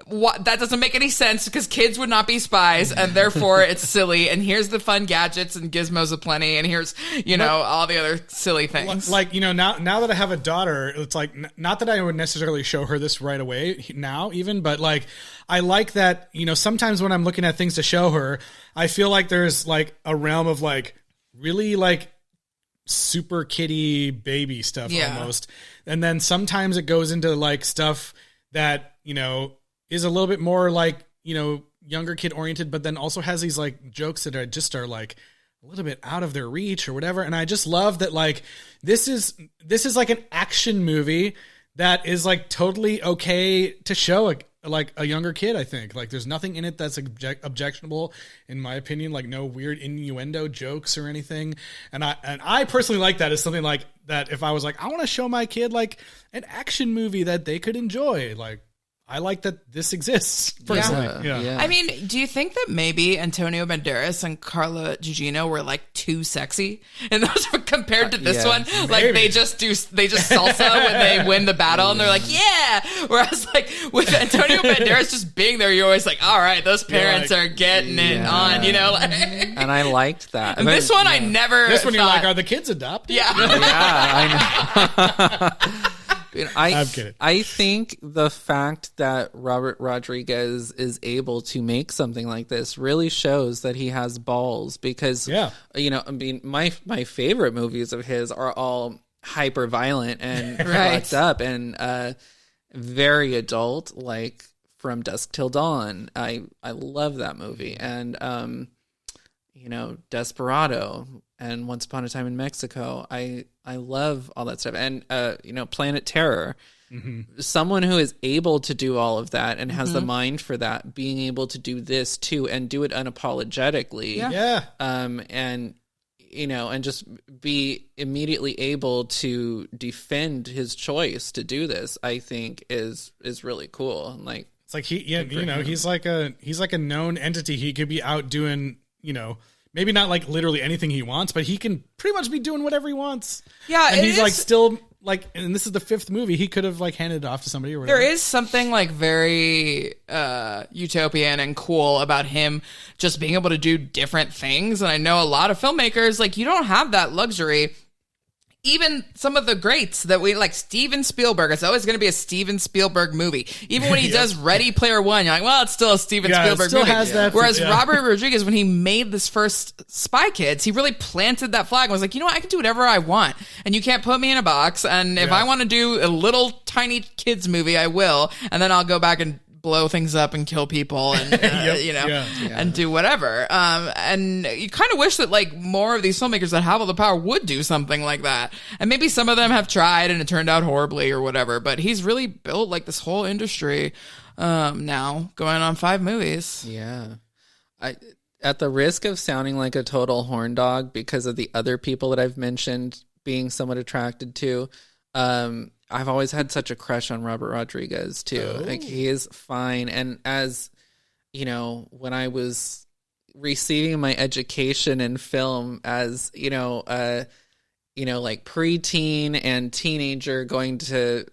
That doesn't make any sense because kids would not be spies, and therefore it's silly. And here's the fun gadgets and gizmos aplenty, and here's all the other silly things. Like now that I have a daughter, it's like not that I would necessarily show her this right away now, even, but like I like that. Sometimes when I'm looking at things to show her, I feel like there's like a realm of like really like super kiddie baby stuff almost, and then sometimes it goes into like stuff that is a little bit more like, younger kid oriented, but then also has these like jokes that are like a little bit out of their reach or whatever. And I just love that like, this is like an action movie that is like totally okay to show like a younger kid. I think like there's nothing in it that's objectionable in my opinion, like no weird innuendo jokes or anything. And I personally like that as something like that. If I was like, I want to show my kid like an action movie that they could enjoy, like, I like that this exists, personally. Yeah. I mean, do you think that maybe Antonio Banderas and Carla Gugino were like too sexy? And those were compared to this one? Maybe. Like they just salsa when they win the battle and they're like, yeah. Whereas like with Antonio Banderas just being there, you're always like, all right, those parents are getting it on, And I liked that. And this one I never This one you're thought, like, are the kids adopted? Yeah. I know. I'm kidding. I think the fact that Robert Rodriguez is able to make something like this really shows that he has balls because, I mean, my favorite movies of his are all hyper violent and fucked up and very adult, like From Dusk Till Dawn. I love that movie. And, Desperado and Once Upon a Time in Mexico. I love all that stuff. And, Planet Terror. Mm-hmm. Someone who is able to do all of that and has the mind for that, being able to do this too and do it unapologetically. Yeah. And just be immediately able to defend his choice to do this, I think is really cool. And like, it's like he's like a known entity. He could be out doing, maybe not like literally anything he wants, but he can pretty much be doing whatever he wants. Yeah. And he's like still like, and this is the 5th movie, he could have like handed it off to somebody or whatever. There is something like very utopian and cool about him just being able to do different things. And I know a lot of filmmakers, like, you don't have that luxury. Even some of the greats that we like, Steven Spielberg, it's always going to be a Steven Spielberg movie. Even when he does Ready Player One, you're like, well, it's still a Steven Spielberg movie. Has that, whereas Robert Rodriguez, when he made this first Spy Kids, he really planted that flag and was like, I can do whatever I want. And you can't put me in a box. And if I want to do a little tiny kids movie, I will, and then I'll go back and blow things up and kill people and and do whatever. And you kind of wish that like more of these filmmakers that have all the power would do something like that. And maybe some of them have tried and it turned out horribly or whatever, but he's really built like this whole industry now, going on 5 movies. Yeah. At the risk of sounding like a total horn dog because of the other people that I've mentioned being somewhat attracted to, I've always had such a crush on Robert Rodriguez too. Oh. Like he is fine. And as you know, when I was receiving my education in film as, like preteen and teenager going to,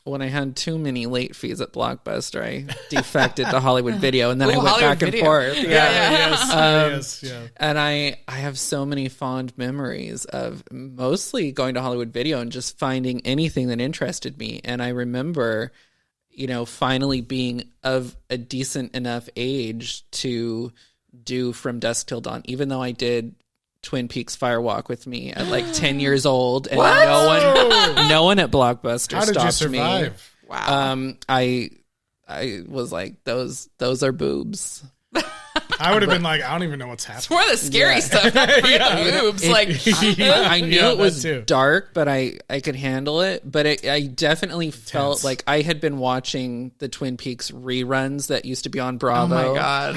when I had too many late fees at Blockbuster, I defected to Hollywood Video, and then I went Hollywood back and Video. forth. Yes. And I have so many fond memories of mostly going to Hollywood Video and just finding anything that interested me. And I remember, finally being of a decent enough age to do From Dusk Till Dawn, even though I did Twin Peaks Firewalk with me at like 10 years old, and no one at Blockbuster How did you stopped me. survive? Wow. I was like, those are boobs. I would have been like, I don't even know what's It's happening. more of the scary stuff. Forget the boobs. I knew Yeah, it was that too. dark, but I could handle it. But I definitely felt like I had been watching the Twin Peaks reruns that used to be on Oh Bravo. my God.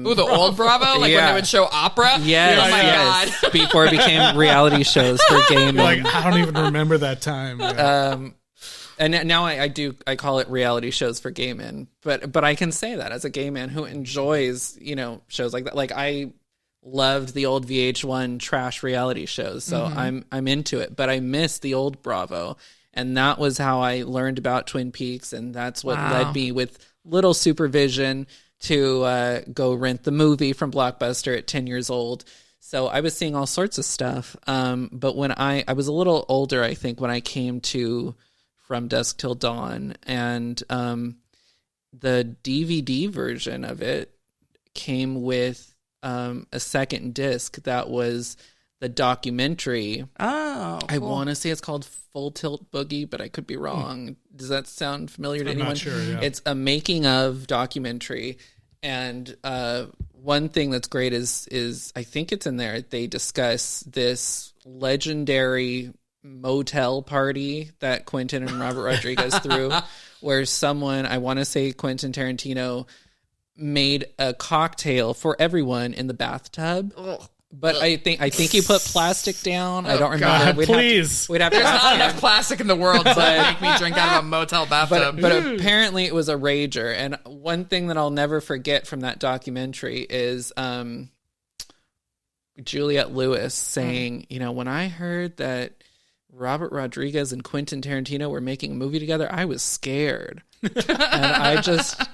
Ooh, the old Bravo? Like when Yeah. they would show opera? Yes, Oh my yes. God. Before it became reality shows for gaming. Like, I don't even remember that time. Yeah. And now I call it reality shows for gay men, but I can say that as a gay man who enjoys, shows like that. Like I loved the old VH1 trash reality shows. So I'm into it, but I miss the old Bravo. And that was how I learned about Twin Peaks. And that's what led me with little supervision to go rent the movie from Blockbuster at 10 years old. So I was seeing all sorts of stuff. But when I was a little older, I think, when I came to From Dusk Till Dawn, and the DVD version of it came with a second disc that was the documentary. Oh, I want to say it's called Full Tilt Boogie, but I could be wrong. Does that sound familiar to I'm anyone? not sure, yeah. It's a making of documentary, and one thing that's great is I think it's in there. They discuss this legendary motel party that Quentin and Robert Rodriguez threw, where someone, I want to say Quentin Tarantino, made a cocktail for everyone in the bathtub. But I think he put plastic down. I don't remember. God, please. We'd have to there's ask not him. enough plastic in the world to make me drink out of a motel bathtub. But apparently it was a rager. And one thing that I'll never forget from that documentary is Juliette Lewis saying, when I heard that Robert Rodriguez and Quentin Tarantino were making a movie together, I was scared. And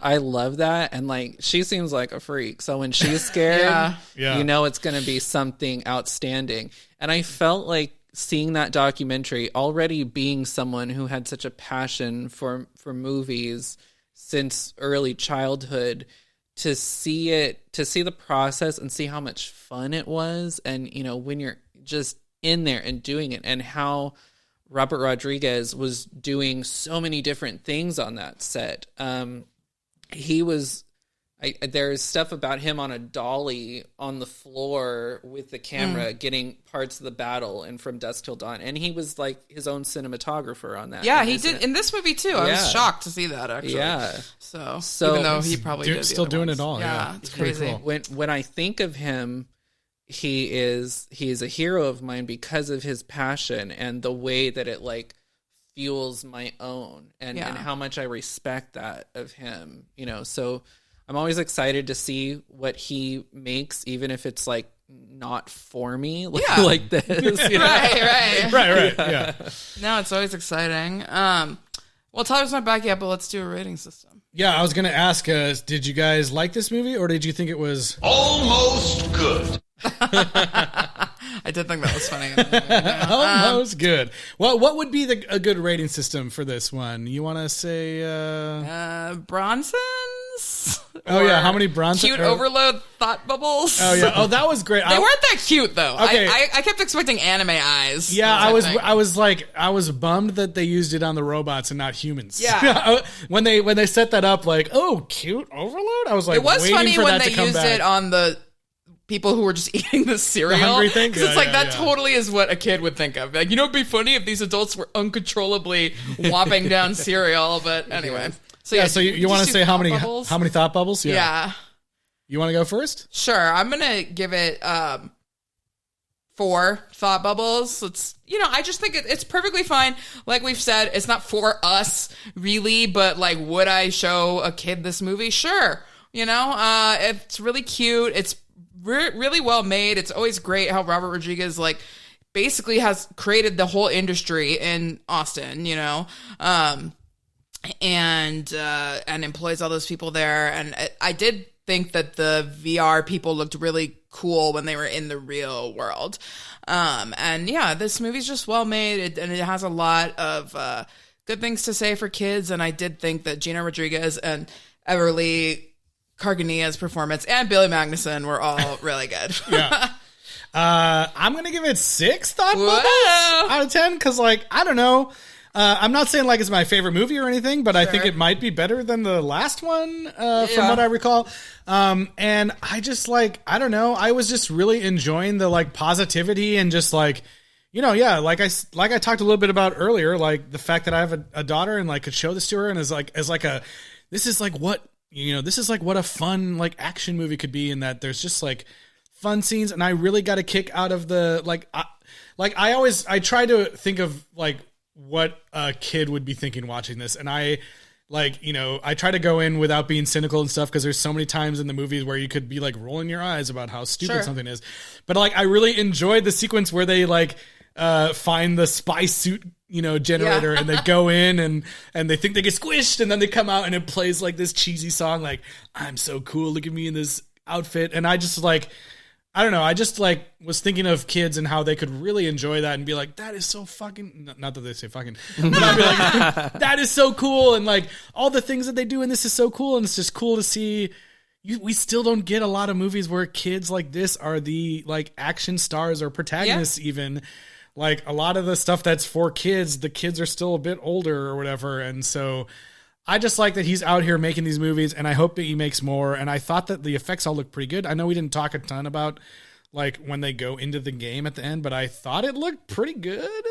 I love that. And like, she seems like a freak. So when she's scared, it's going to be something outstanding. And I felt like seeing that documentary, already being someone who had such a passion for movies since early childhood, to see the process and see how much fun it was. And, when you're just in there and doing it, and how Robert Rodriguez was doing so many different things on that set. There's stuff about him on a dolly on the floor with the camera getting parts of the battle and From Dusk Till Dawn. And he was like his own cinematographer on that. Yeah, he did in this movie too. I was shocked to see that actually. Yeah. So So even though he probably did the still other doing ones. it all. Yeah, It's pretty crazy. cool. When I think of him, he is a hero of mine because of his passion and the way that it like fuels my own, and how much I respect that of him, so I'm always excited to see what he makes, even if it's like not for me, like this. Right. Yeah. No, it's always exciting. Well, Tyler's not back yet, but let's do a rating system. Yeah, I was going to ask, did you guys like this movie, or did you think it was Almost good. I did think that was funny. almost good? Well, what would be a good rating system for this one? You want to say... Bronson's? Oh, yeah. or How many Bronson? Cute overload thought bubbles. Oh, yeah. Oh, that was great. They weren't that cute though. Okay. I kept expecting anime eyes. Yeah, I was was bummed that they used it on the robots and not humans. Yeah. when they set that up, like, oh, cute overload. I was like, it was waiting funny for when that they to come used back. it on the people who were just eating the cereal. The hungry thing? 'Cause Yeah, it's like yeah, that yeah. totally is what a kid would think of. Like, it'd be funny if these adults were uncontrollably whopping down cereal. But anyway, So you want to say how many bubbles? thought bubbles? Yeah. You want to go first? Sure. I'm gonna give it 4 thought bubbles. I just think it's perfectly fine. Like we've said, it's not for us really, but like, would I show a kid this movie? Sure. It's really cute. It's really well made. It's always great how Robert Rodriguez basically has created the whole industry in Austin, and employs all those people there. And I did think that the VR people looked really cool when they were in the real world. And yeah, this movie's just well made, and it has a lot of good things to say for kids. And I did think that Gina Rodriguez and Everly Cargania's performance and Billy Magnuson were all really good. Yeah. I'm going to give it 6 thought Whoa. bubbles out of 10 because, I don't know. I'm not saying it's my favorite movie or anything, but I think it might be better than the last one from what I recall. And I just I don't know. I was just really enjoying the positivity and just like I talked a little bit about earlier, the fact that I have a daughter and could show this to her and this is what a fun action movie could be, in that there's just fun scenes, and I really got a kick out of the I try to think of what a kid would be thinking watching this, and I try to go in without being cynical and stuff, because there's so many times in the movies where you could be rolling your eyes about how stupid something is, but I really enjoyed the sequence where they find the spy suit generator, and they go in and they think they get squished, and then they come out and it plays this cheesy song I'm so cool, look at me in this outfit, and I just I don't know, I just was thinking of kids and how they could really enjoy that and be that is so fucking, not that they say fucking, but I'd be that is so cool, and all the things that they do in this is so cool, and it's just cool to see. We still don't get a lot of movies where kids like this are the action stars or protagonists even. A lot of the stuff that's for kids, the kids are still a bit older or whatever. And so I just like that he's out here making these movies, and I hope that he makes more. And I thought that the effects all looked pretty good. I know we didn't talk a ton about when they go into the game at the end, but I thought it looked pretty good.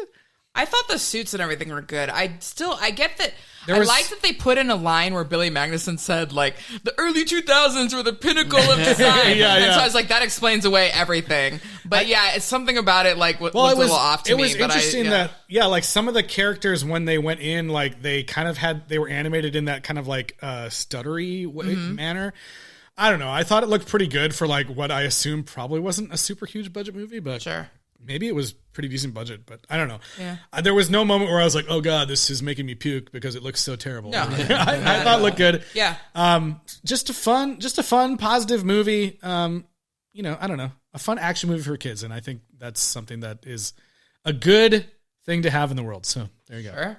I thought the suits and everything were good. I get that. I like that they put in a line where Billy Magnuson said, the early 2000s were the pinnacle of design. So I was that explains away everything. But it's something about it, looked a little off to me. It was interesting that, some of the characters, when they went in, they were animated in that kind of stuttery manner. I don't know. I thought it looked pretty good for what I assume probably wasn't a super huge budget movie, but sure. Maybe it was pretty decent budget, but I don't know. Yeah. There was no moment where I was oh God, this is making me puke because it looks so terrible. No. I thought it looked good. Yeah. Just a fun, positive movie. I don't know, a fun action movie for kids. And I think that's something that is a good thing to have in the world. So there you go. Sure.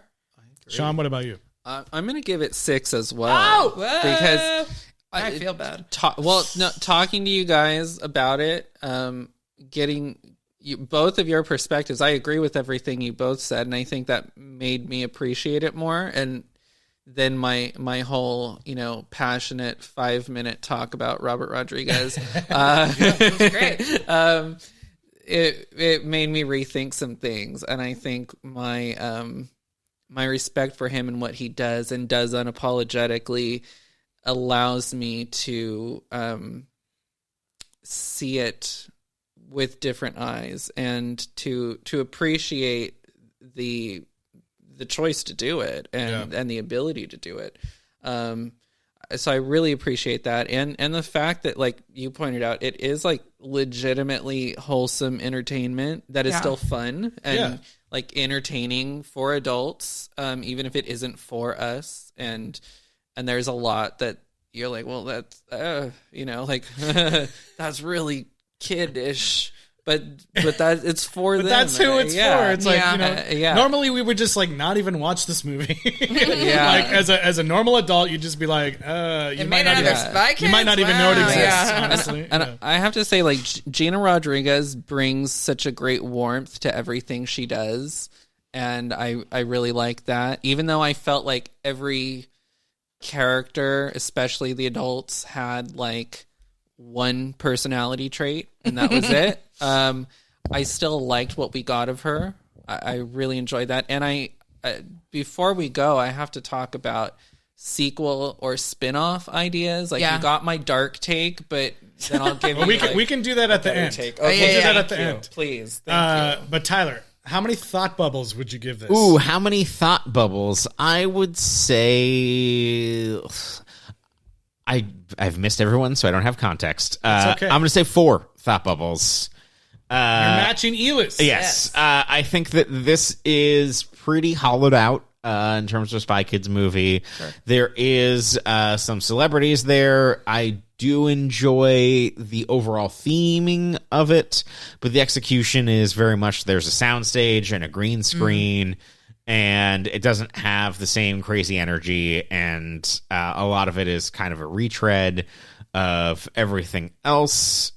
Sean, what about you? I'm going to give it 6 as well. Oh! Because I feel bad. Talking to you guys about it, getting both of your perspectives, I agree with everything you both said, and I think that made me appreciate it more. And then my whole passionate 5-minute talk about Robert Rodriguez, It was great. it made me rethink some things, and I think my respect for him and what he does and does unapologetically allows me to see it with different eyes, and to appreciate the choice to do it, and the ability to do it. So I really appreciate that, and the fact that, you pointed out, it is legitimately wholesome entertainment that is still fun and entertaining for adults, even if it isn't for us. And there's a lot that you're well, that's that's really kiddish, but that it's for them. That's who it's for. It's like, normally we would just like not even watch this movie. Like as a normal adult, you'd just be like, you might not even know it exists, honestly. And I have to say, like, Gina Rodriguez brings such a great warmth to everything she does. And I really like that. Even though I felt like every character, especially the adults, had like one personality trait, and that was it. I still liked what we got of her. I really enjoyed that. And I before we go, I have to talk about sequel or spin-off ideas. Like, you got my dark take, but then I'll give you we can do that at the end. Take. Okay, we'll do that at the end. Please. Thank you. But Tyler, how many thought bubbles would you give this? Ooh, how many thought bubbles? I would say I've missed everyone, so I don't have context. Okay. I'm going to say 4 thought bubbles. You're matching Elis. Yes. I think that this is pretty hollowed out in terms of Spy Kids movie. Sure. There is some celebrities there. I do enjoy the overall theming of it, but the execution is very much there's a soundstage and a green screen. And it doesn't have the same crazy energy, and a lot of it is kind of a retread of everything else.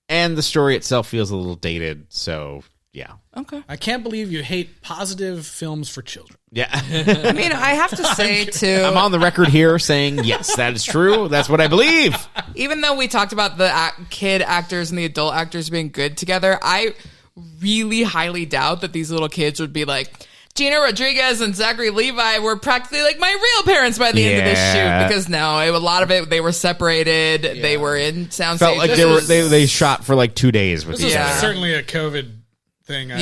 And the story itself feels a little dated, so yeah. Okay. I can't believe you hate positive films for children. Yeah. I mean, I have to say, too... I'm on the record here saying, yes, that is true. That's what I believe. Even though we talked about the kid actors and the adult actors being good together, I really highly doubt that these little kids would be like... Gina Rodriguez and Zachary Levi were practically like my real parents by the end of this shoot, because a lot of it, they were separated. Yeah. They were in soundstage. Felt like they shot for like 2 days with each other. Certainly a COVID thing. I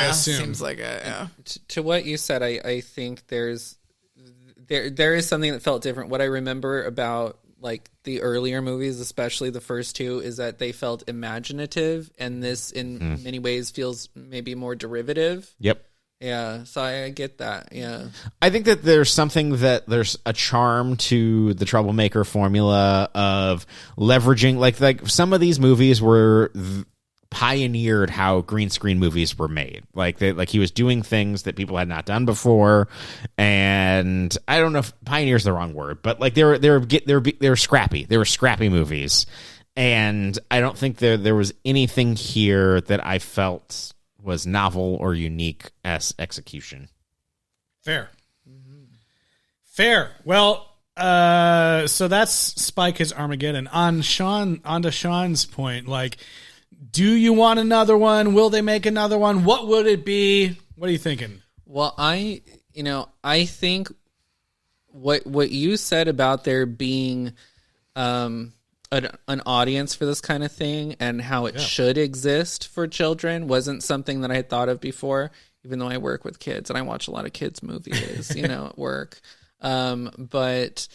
assume. Seems like it. To what you said, I think there is something that felt different. What I remember about like the earlier movies, especially the first 2, is that they felt imaginative, and this in many ways feels maybe more derivative. Yep. Yeah, so I get that. Yeah, I think that there's a charm to the Troublemaker formula of leveraging, like some of these movies were pioneered how green screen movies were made. Like he was doing things that people had not done before, and I don't know if pioneer is the wrong word, but like they were scrappy. They were scrappy movies, and I don't think there was anything here that I felt was novel or unique as execution. Fair. Well, so that's Spy Kids Armageddon. On to Sean's point, like, do you want another one? Will they make another one? What would it be? What are you thinking? Well, I think what you said about there being an audience for this kind of thing and how it should exist for children wasn't something that I had thought of before, even though I work with kids and I watch a lot of kids movies, at work. But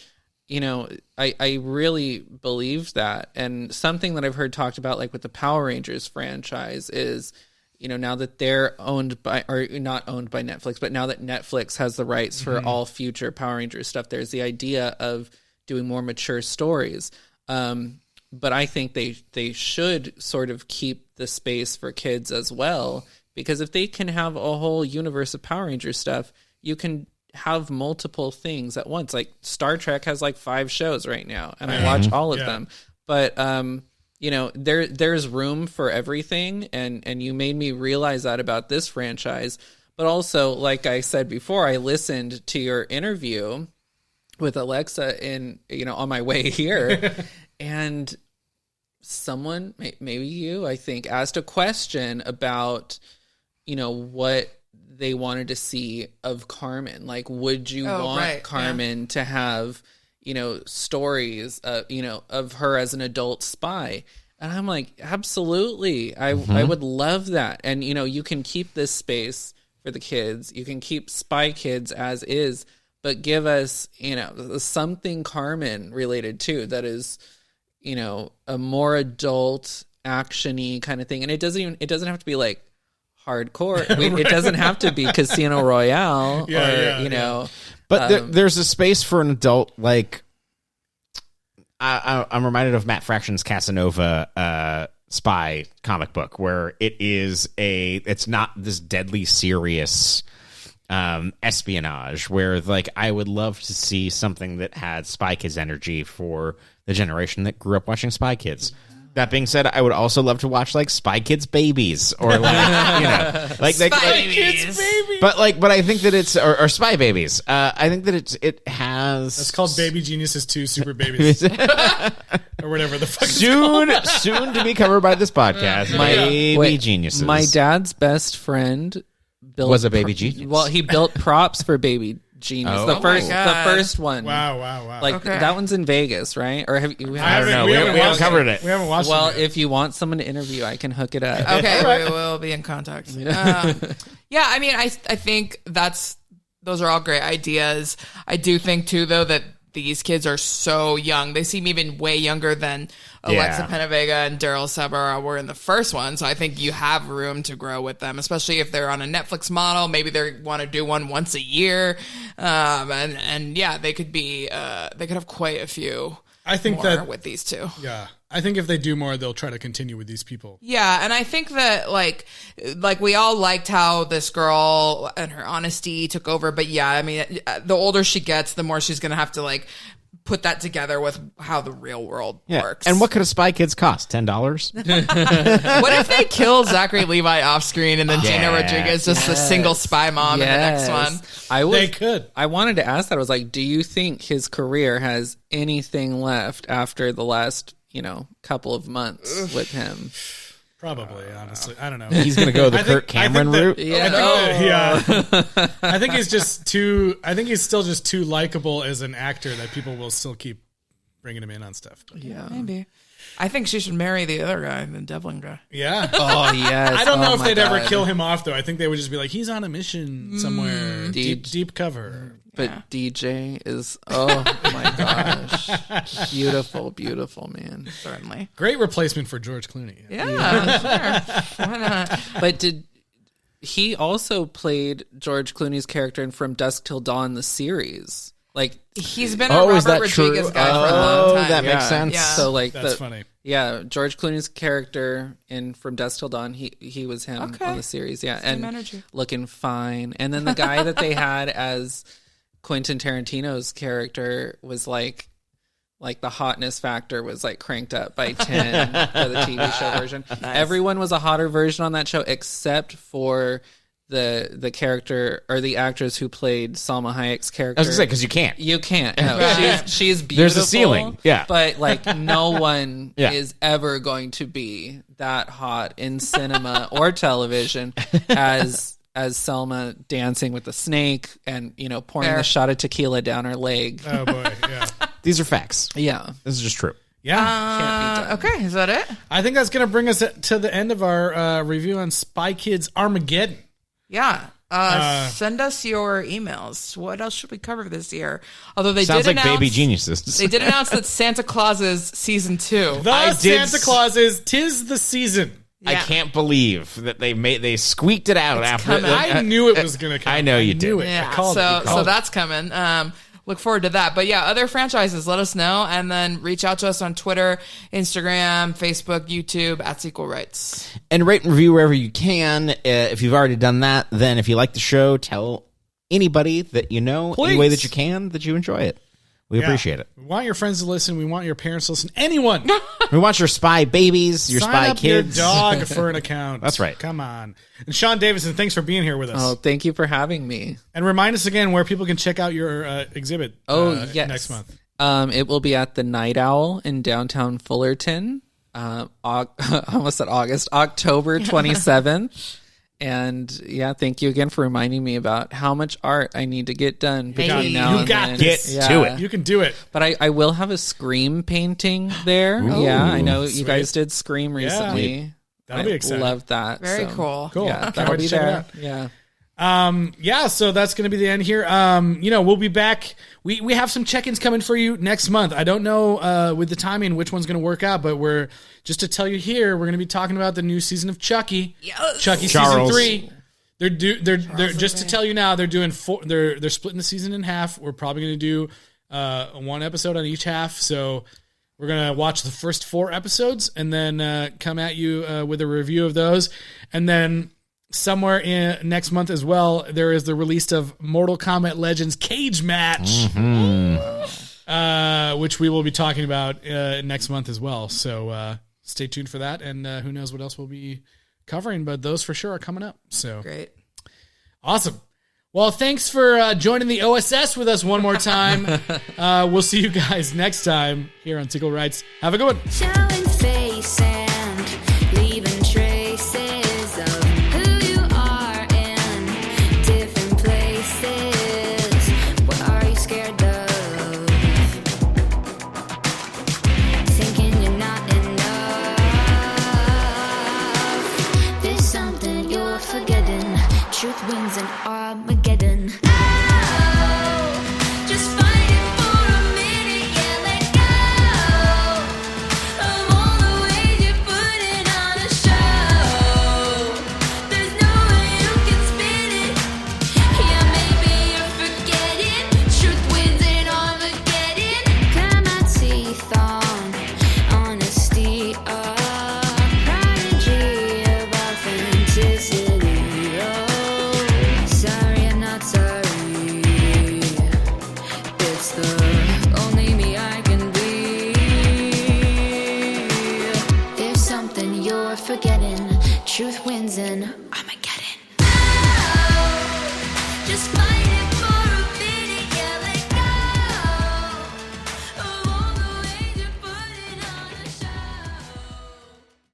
I really believed that. And something that I've heard talked about, like with the Power Rangers franchise, is, now that they're owned by, or not owned by Netflix, but now that Netflix has the rights for all future Power Rangers stuff, there's the idea of doing more mature stories. But I think they should sort of keep the space for kids as well, because if they can have a whole universe of Power Ranger stuff, you can have multiple things at once. Like Star Trek has like 5 shows right now, and I watch all of them. But there's room for everything, and you made me realize that about this franchise. But also, like I said before, I listened to your interview with Alexa on my way here. And someone, maybe you, I think, asked a question about, what they wanted to see of Carmen. Like, would you want Carmen to have, stories, of her as an adult spy? And I'm like, absolutely. I would love that. And, you can keep this space for the kids. You can keep Spy Kids as is, but give us, something Carmen related to that is, a more adult action-y kind of thing. And it doesn't have to be like hardcore. It doesn't have to be Casino Royale But there's a space for an adult, like I'm reminded of Matt Fraction's Casanova spy comic book where it's not this deadly serious espionage, where like I would love to see something that had Spy Kids energy for the generation that grew up watching Spy Kids. That being said, I would also love to watch like Spy Kids Babies or like like Spy Kids Babies. But I think that it's or Spy Babies. I think that it has. It's called Baby Geniuses 2 Super Babies or whatever the fuck. Soon to be covered by this podcast. Baby Geniuses. My dad's best friend was a baby genius. Well, he built props for Baby Genius. The first one. Wow. Like that one's in Vegas, right? Or have you? I don't know. We haven't covered it. We haven't watched it. Well, if you want someone to interview, I can hook it up. Okay, we will be in contact. Yeah, I mean, I think those are all great ideas. I do think too, though, that these kids are so young. They seem even way younger than Alexa Penavega and Daryl Sabara were in the first one. So I think you have room to grow with them, especially if they're on a Netflix model. Maybe they want to do one once a year. And yeah, they could have quite a few. I think more that with these two. Yeah. I think if they do more, they'll try to continue with these people. Yeah, and I think that like we all liked how this girl and her honesty took over, but yeah, I mean, the older she gets, the more she's going to have to like put that together with how the real world works. And what could a Spy Kids cost? $10? What if they kill Zachary Levi off screen and then Gina Rodriguez just a single spy mom in the next one? They could. I wanted to ask that. I was like, do you think his career has anything left after the last couple of months with him? Probably, honestly. I don't know. He's going to go the Kirk Cameron route? Yeah. I think he's still just too likable as an actor that people will still keep bringing him in on stuff. Yeah. Maybe. I think she should marry the other guy, the Devlin guy. Yeah. Oh, yes. I don't know if they'd ever kill him off, though. I think they would just be like, he's on a mission somewhere. Deep cover. But DJ is, oh my gosh. Beautiful, beautiful, man. Certainly. Great replacement for George Clooney. Yeah. Sure. Why not? But he also played George Clooney's character in From Dusk Till Dawn, the series. Like he's been a Robert Rodriguez guy for a long time. That makes sense. Yeah. So like that's funny. Yeah, George Clooney's character in From Dusk Till Dawn, he was him on the series. Yeah, Same and energy. Looking fine. And then the guy that they had as Quentin Tarantino's character was like the hotness factor was like cranked up by 10 for the TV show version. Nice. Everyone was a hotter version on that show except for the character or the actress who played Salma Hayek's character. I was going to say, because you can't. No, she's beautiful. There's a ceiling. Yeah. But like no one is ever going to be that hot in cinema or television as Selma dancing with the snake and, pouring the shot of tequila down her leg. Oh, boy, yeah. These are facts. Yeah. This is just true. Yeah. Okay, is that it? I think that's going to bring us to the end of our review on Spy Kids Armageddon. Yeah. Send us your emails. What else should we cover this year? Although they sounds did like announce, Baby Geniuses. They did announce that Santa Claus's season 2. Santa Clauses, 'tis the season. I can't believe that they squeaked it out after. Coming. I knew it was going to come. I know you did. Yeah, I called it. so that's coming. Look forward to that. But yeah, other franchises, let us know, and then reach out to us on Twitter, Instagram, Facebook, YouTube at Sequel Rights. And rate and review wherever you can. If you've already done that, then if you like the show, tell anybody that you know, any way that you can, that you enjoy it. We appreciate it. We want your friends to listen. We want your parents to listen. Anyone. We want your spy babies, your Sign spy up kids. your dog for an account. That's right. Come on. And Sean Davidson, thanks for being here with us. Oh, thank you for having me. And remind us again where people can check out your exhibit yes. next month. It will be at the Night Owl in downtown Fullerton. I almost said August, October 27th. And yeah, thank you again for reminding me about how much art I need to get done between now and then. Get to it. You can do it. But I will have a Scream painting there. Ooh, yeah, I know you sweet. guys did Scream recently. That'll be exciting. Love that. Very cool. Cool. Yeah, Can't that'll wait be to check it there. out. Yeah. So that's going to be the end here. We'll be back. We have some check-ins coming for you next month. I don't know with the timing which one's going to work out, but we're just to tell you here, we're going to be talking about the new season of Chucky. Yes. Chucky Charles. season 3. They're just to tell you now, they're doing they're splitting the season in half. We're probably going to do one episode on each half. So We're going to watch the first 4 episodes and then come at you with a review of those. And then somewhere in next month as well, there is the release of Mortal Kombat Legends Cage Match, which we will be talking about next month as well. So stay tuned for that. And who knows what else we'll be covering, but those for sure are coming up. So Great. Awesome. Well, thanks for joining the OSS with us one more time. We'll see you guys next time here on Tickle Rights. Have a good one. Showing face and leaving traces of who you are in different places. What are you scared of? Thinking you're not enough. There's something you're forgetting. Truth wins in Armageddon. Oh, just fighting for a minute, yeah, let go of all the ways you're putting on a show. There's no way you can spin it. Yeah, maybe you're forgetting. Truth wins in Armageddon. Cut my teeth on honesty, prodigy of authenticity. Sorry, I'm not sorry. It's the only me I can be. There's something you're forgetting. Truth wins in Armageddon. Oh, just fight it.